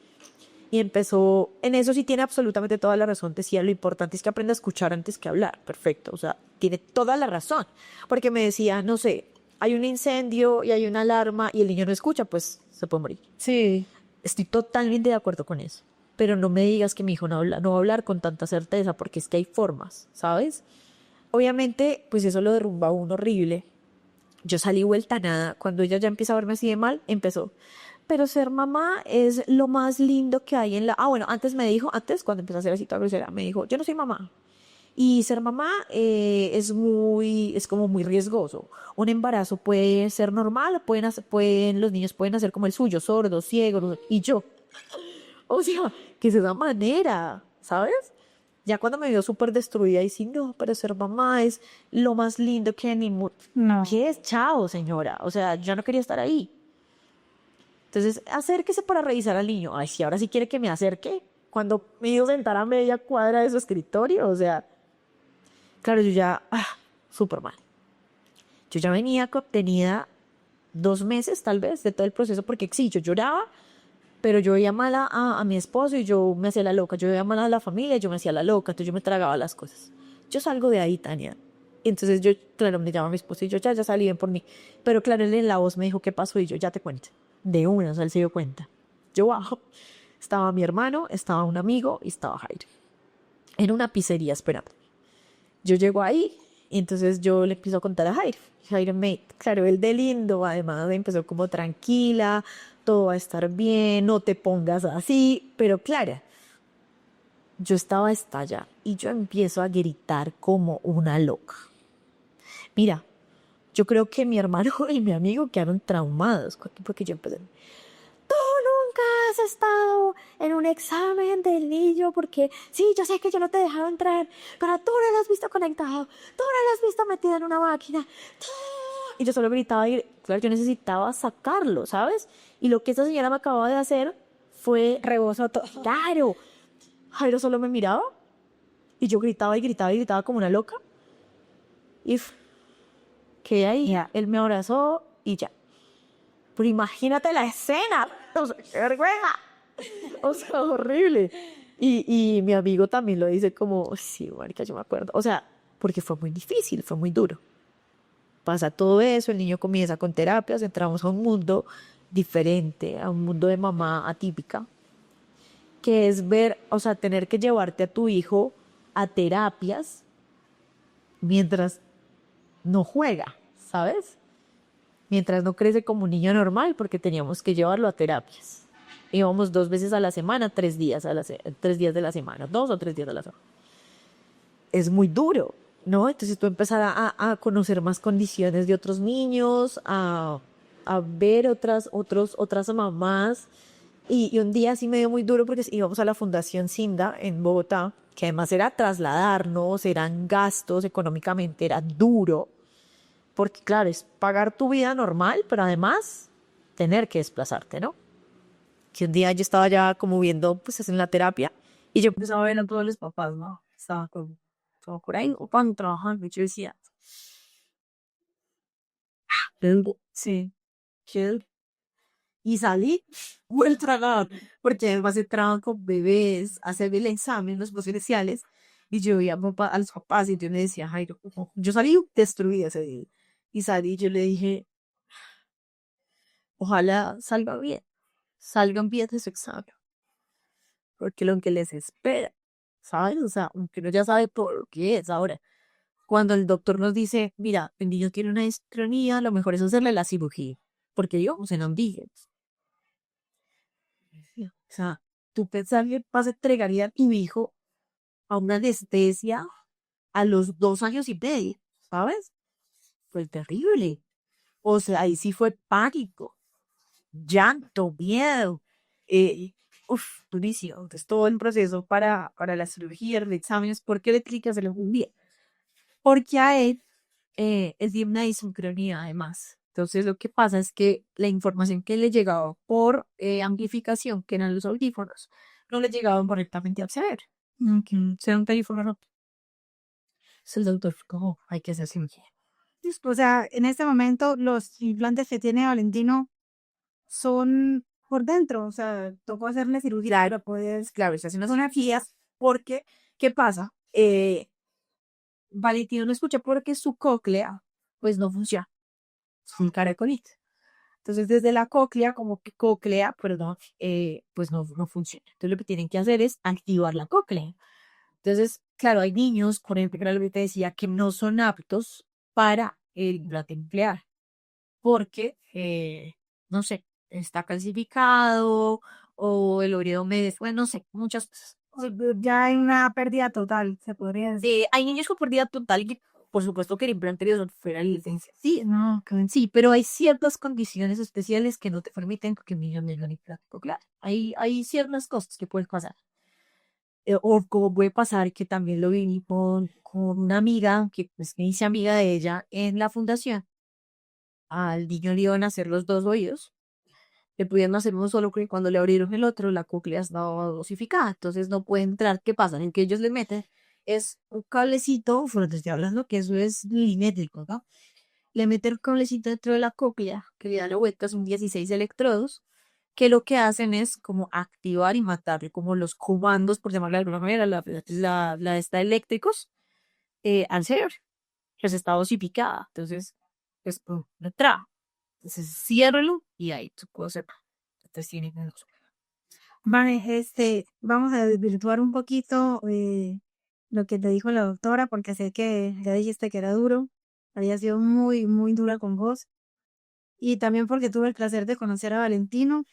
Speaker 1: Y empezó, en eso sí tiene absolutamente toda la razón, decía, lo importante es que aprenda a escuchar antes que hablar, perfecto, o sea, tiene toda la razón, porque me decía, no sé, hay un incendio y hay una alarma y el niño no escucha, pues se puede morir.
Speaker 2: Sí.
Speaker 1: Estoy totalmente de acuerdo con eso, pero no me digas que mi hijo no va a hablar con tanta certeza, porque es que hay formas, ¿sabes? Obviamente, pues eso lo derrumba a uno horrible. Yo salí vuelta a nada. Cuando ella ya empieza a verme así de mal, empezó. Pero ser mamá es lo más lindo que hay en la... Ah, bueno, antes me dijo, antes cuando empecé a hacer así toda grosera, me dijo, yo no soy mamá. Y ser mamá es como muy riesgoso. Un embarazo puede ser normal, los niños pueden hacer como el suyo, sordos, ciegos, y yo. O sea, que es de esa manera, ¿sabes? Ya cuando me vio súper destruida, y sí, no, pero ser mamá es lo más lindo que ni...
Speaker 2: No.
Speaker 1: ¿Qué es? Chao, señora. O sea, yo no quería estar ahí. Entonces, acérquese para revisar al niño. Ay, si ahora sí quiere que me acerque. Cuando me iba a sentar a media cuadra de su escritorio, o sea, claro, yo ya, súper mal. Yo ya venía tenida 2 meses, tal vez, de todo el proceso, porque sí, yo lloraba, pero yo veía mal a mi esposo y yo me hacía la loca. Yo veía mal a la familia y yo me hacía la loca, entonces yo me tragaba las cosas. Yo salgo de ahí, Tania. Y entonces yo, claro, me llama mi esposo y yo, ya salí bien por mí. Pero claro, él en la voz me dijo, ¿qué pasó? Y yo, ya te cuento. De una, o sea, él se dio cuenta. Yo bajo, estaba mi hermano, estaba un amigo y estaba Jairo. En una pizzería esperando. Yo llego ahí y entonces yo le empiezo a contar a Jairo. Jairo claro, él de lindo, además empezó como tranquila, todo va a estar bien, no te pongas así, pero claro, yo estaba estallada y yo empiezo a gritar como una loca. Mira, yo creo que mi hermano y mi amigo quedaron traumados porque yo empecé. Tú nunca has estado en un examen del niño porque sí, yo sé que yo no te he dejado entrar, pero tú no lo has visto conectado, tú no lo has visto metido en una máquina. Y yo solo gritaba y claro, yo necesitaba sacarlo, ¿sabes? Y lo que esa señora me acababa de hacer fue...
Speaker 2: Rebosó todo.
Speaker 1: Claro, Jairo solo me miraba y yo gritaba y gritaba y gritaba como una loca. Y quedé ahí,
Speaker 2: Ya.
Speaker 1: él me abrazó y ya. Pero imagínate la escena, o sea, qué vergüenza, o sea, horrible. Y mi amigo también lo dice como, sí, marica, yo me acuerdo. O sea, porque fue muy difícil, fue muy duro. Pasa todo eso, el niño comienza con terapias, entramos a un mundo diferente, a un mundo de mamá atípica, que es ver, o sea, tener que llevarte a tu hijo a terapias mientras no juega, ¿sabes? Mientras no crece como un niño normal, porque teníamos que llevarlo a terapias. Íbamos 2 veces a la semana, 3 días, 3 días de la semana, 2 o 3 días de la semana. Es muy duro, ¿no? Entonces tú empiezas a conocer más condiciones de otros niños, a ver otras mamás. Y un día sí me dio muy duro porque íbamos a la Fundación Sinda en Bogotá, que además era trasladarnos, eran gastos, económicamente era duro, porque claro, es pagar tu vida normal, pero además tener que desplazarte, ¿no? Que un día yo estaba ya como viendo, pues en la terapia, y yo empezaba a ver a todos los papás, ¿no? Estaba como por ahí, ocupando, trabajando, y yo decía, sí, ¿qué? Y salí vuelta a nada, porque además entraban con bebés a hacer el examen, los iniciales, y yo veía a los papás y yo le decía, Jairo, yo salí destruida ese día, y salí, yo le dije, ojalá salgan bien de su examen, porque lo que les espera, ¿sabes? O sea, aunque uno ya sabe por qué es ahora. Cuando el doctor nos dice, mira, el niño tiene una discronía, lo mejor es hacerle la cirugía, porque íbamos en indígenas. O sea, tú pensar que vas a entregaría a tu hijo a una anestesia a los 2 años y medio, ¿sabes? Fue terrible. O sea, ahí sí fue pánico, llanto, miedo. Durísimo. Entonces, todo el proceso para la cirugía, los exámenes, ¿por qué le tiene que hacerlo un día? Porque a él tiene una disincronía además. Entonces, lo que pasa es que la información que le llegaba por amplificación, que eran los audífonos, no le llegaban correctamente al cerebro. Se un teléfono. Es el doctor, ¿cómo hay que hacer cirugía?
Speaker 2: O sea, en este momento los implantes que tiene Valentino son por dentro, o sea, tocó hacerle cirugía.
Speaker 1: Claro, pues, claro, está haciendo sonografías porque, ¿qué pasa? Valentino no escucha porque su cóclea, pues, no funciona. Es un caracolito. Entonces, desde la cóclea, como que cóclea, perdón, pues no funciona. Entonces, lo que tienen que hacer es activar la cóclea. Entonces, claro, hay niños, por ejemplo, que lo que te decía, que no son aptos para el implante nuclear, porque, no sé, está calcificado o el oído me, bueno, no sé, muchas cosas.
Speaker 2: Ya hay una pérdida total, se podría decir.
Speaker 1: Hay niños con pérdida total que, por supuesto, que el implante de fuera de licencia. Sí, no, sí, pero hay ciertas condiciones especiales que no te permiten que un niño tenga un implante coclear. Hay ciertas cosas que pueden pasar. O como puede pasar que también lo viví con una amiga, que pues me hice amiga de ella en la fundación. Al niño le iban a hacer los dos oídos. Le pudieron hacer uno solo que cuando le abrieron el otro, la cóclea estaba dosificada. Entonces no puede entrar. ¿Qué pasa? En que ellos le meten es un cablecito, bueno, te estoy hablando que eso es milimétrico, ¿no? Le meten el cablecito dentro de la cóclea, que le da la vuelta, son 16 electrodos, que lo que hacen es como activar y matar como los comandos, por llamarlo de alguna manera, la esta eléctricos, al cerebro, que se está dosificada. Entonces, es pum, la traba. Entonces, ciérrelo y ahí tu cosa. Entonces, tiene menos.
Speaker 2: Vale, vamos a desvirtuar un poquito lo que te dijo la doctora, porque sé que ya dijiste que era duro, había sido muy, muy dura con vos. Y también porque tuve el placer de conocer a Valentino.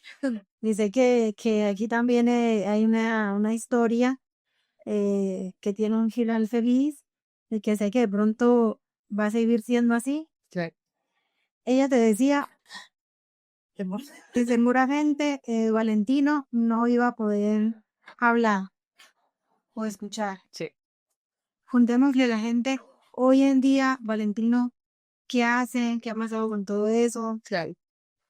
Speaker 2: Dice que aquí también hay una historia que tiene un final feliz y que sé que de pronto va a seguir siendo así.
Speaker 1: Claro.
Speaker 2: Ella te decía que seguramente Valentino no iba a poder hablar o escuchar.
Speaker 1: Sí.
Speaker 2: Juntémosle a la gente hoy en día, Valentino, ¿qué hace? ¿Qué ha pasado con todo eso?
Speaker 1: Claro.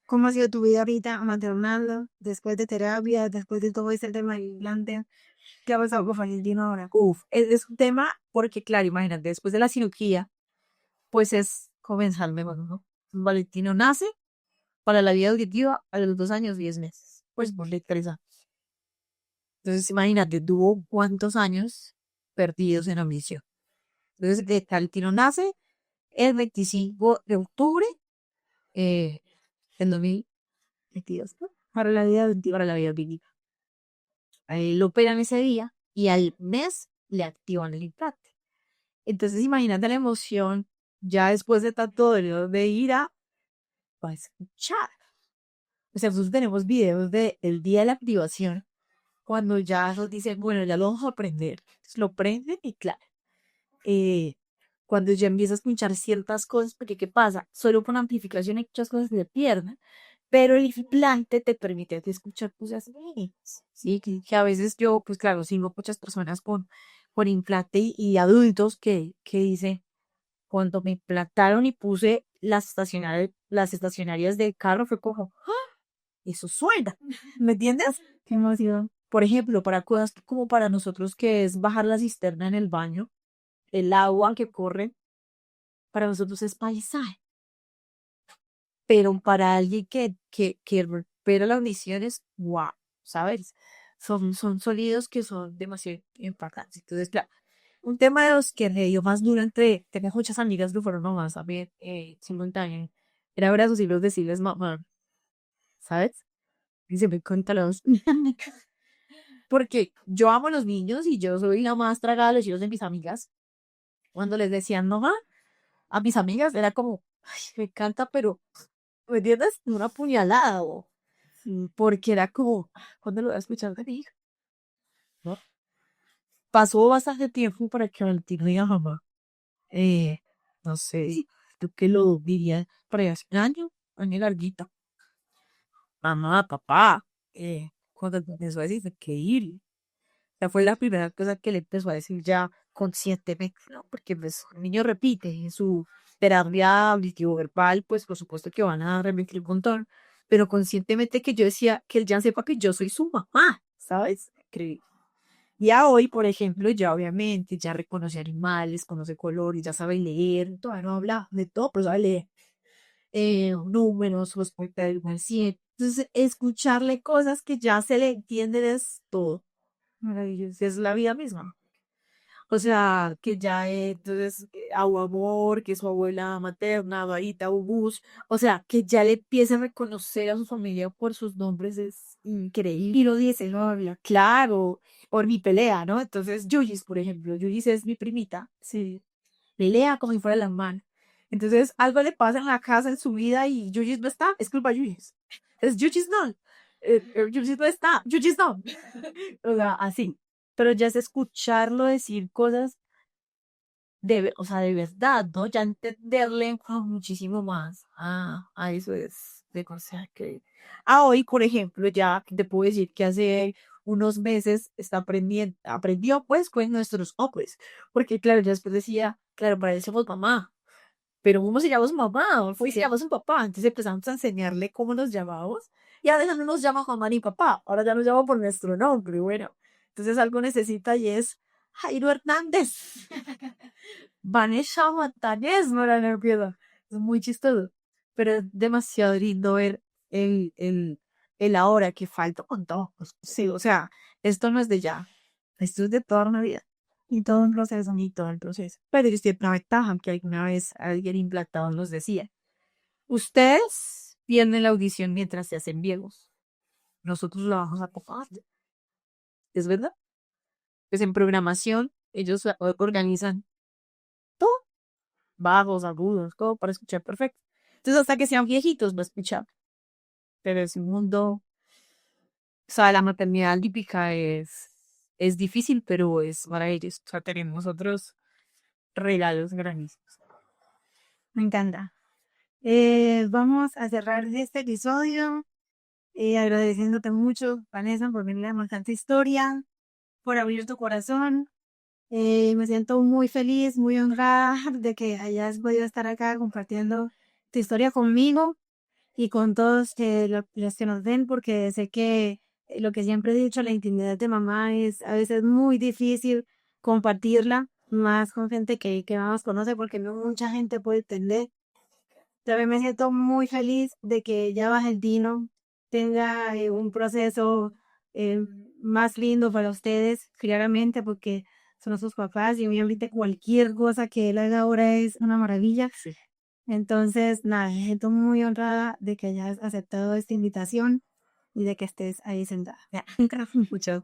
Speaker 2: ¿Cómo ha sido tu vida ahorita maternando, después de terapia, después de todo ese tema del implante? ¿Qué ha pasado con Valentino ahora?
Speaker 1: Uf, es un tema porque, claro, imagínate, después de la cirugía, pues es comenzarme, bueno, ¿no? Valentino nace para la vida auditiva a los 2 años, 10 meses. Pues por 3 años. Entonces, imagínate, tuvo cuántos años perdidos en audición. Entonces, Valentino nace el 25 de octubre del 2022, ¿no?
Speaker 2: Para la vida adulta.
Speaker 1: Para la vida auditiva. Ahí lo operan ese día y al mes le activan el implante. Entonces, imagínate la emoción ya después de tanto dolor de ira, va a escuchar. O sea, nosotros tenemos videos del día de la activación, cuando ya nos dicen, bueno, ya lo vamos a prender. Entonces lo prenden y claro, eh, cuando ya empieza a escuchar ciertas cosas, porque ¿qué pasa? Solo con amplificación hay muchas cosas que se pierden, pero el implante te permite escuchar cosas mínimas, ¿sí? Que a veces yo, pues claro, sigo muchas personas con implante y adultos que dicen, cuando me implantaron y puse las estacionarias del carro, fue como, ¡ah! Eso suena, ¿me entiendes?
Speaker 2: Qué emoción.
Speaker 1: Por ejemplo, para cosas como para nosotros que es bajar la cisterna en el baño, el agua que corre, para nosotros es paisaje, pero para alguien que recupera la audición es wow, ¿sabes? Son sonidos que son demasiado impactantes. Entonces, claro, un tema de los que me dio más duro tenía muchas amigas que fueron mamás también, simultáneamente, era ver a sus hijos decirles mamá, ¿sabes? Y se me cuenta los porque yo amo a los niños y yo soy la más tragada de los hijos de mis amigas. Cuando les decían mamá, a mis amigas era como, ay, me encanta, pero, ¿me entiendes? Una puñalada, porque era como, ¿cuándo lo voy a escuchar de mi hija? ¿No? Pasó bastante tiempo para que Valentín diga mamá. Eh, no sé, tú que lo dirías para allá hace un año larguito. Mamá, papá, cuando empezó a decir que ir. Sea, fue la primera cosa que le empezó a decir ya conscientemente, ¿no? Porque pues el niño repite en su terapia auditivo-verbal, pues por supuesto que van a repetir un montón, pero conscientemente que yo decía que él ya sepa que yo soy su mamá, ¿sabes? Increíble. Y a hoy, por ejemplo, ya obviamente ya reconoce animales, conoce colores, ya sabe leer, todavía no habla de todo, pero sabe leer números, respecto del 1 al 100. Entonces, escucharle cosas que ya se le entienden es todo. Maravilloso, es la vida misma. O sea, que ya entonces amor, que su abuela materna, Varita, Ubus, o sea, que ya le empiece a reconocer a su familia por sus nombres es increíble. Y lo dice, no habla, claro, por mi pelea, ¿no? Entonces, Yuyis, por ejemplo, Yuyis es mi primita, sí, pelea como si fuera la hermana. Entonces, algo le pasa en la casa, en su vida, y Yuyis no está, es culpa de Yuyis. Es Yuyis no. Yuyis no está, Yuyis no. O sea, así. Pero ya es escucharlo decir cosas o sea, de verdad, ¿no? Ya entenderle muchísimo más. A eso es de consejo que... hoy, por ejemplo, ya te puedo decir que hace unos meses está aprendió pues con nuestros hombres. Porque claro, ya después decía, claro, para él somos mamá. Pero ¿cómo se llama su mamá? Pues se llama su papá. Entonces empezamos a enseñarle cómo nos llamamos. Y ahora ya no nos llama mamá ni papá. Ahora ya nos llama por nuestro nombre. Bueno, entonces algo necesita y es Jairo Hernández. Vanessa Montañez, no la nerviosa. Es muy chistoso. Pero es demasiado lindo ver el, el, el ahora que falta con todo. Sí, o sea, esto no es de ya. Esto es de toda una vida. Y todo un proceso, y todo el proceso. Pero yo siempre una ventaja que alguna vez alguien implantado nos decía. Ustedes pierden la audición mientras se hacen viejos. Nosotros la vamos a tocar. ¿Es verdad? Pues en programación ellos organizan todo, bajos, agudos, todo para escuchar perfecto. Entonces hasta que sean viejitos va a escuchar. Pero es un mundo, o sea, la maternidad típica es difícil, pero es para ellos. O sea, tenemos otros regalos grandísimos.
Speaker 2: Me encanta. Vamos a cerrar este episodio agradeciéndote mucho, Vanessa, por venir a tanta historia, por abrir tu corazón. Me siento muy feliz, muy honrada de que hayas podido estar acá compartiendo tu historia conmigo y con todos los que nos ven, porque sé que lo que siempre he dicho, la intimidad de mamá es a veces muy difícil compartirla, más con gente que no nos conoce, porque no mucha gente puede entender. También me siento muy feliz de que ya Argentino tenga un proceso eh, más lindo para ustedes, claramente, porque son sus papás y obviamente cualquier cosa que él haga ahora es una maravilla.
Speaker 1: Sí.
Speaker 2: Entonces, nada, me siento muy honrada de que hayas aceptado esta invitación y de que estés ahí sentada.
Speaker 1: Muchas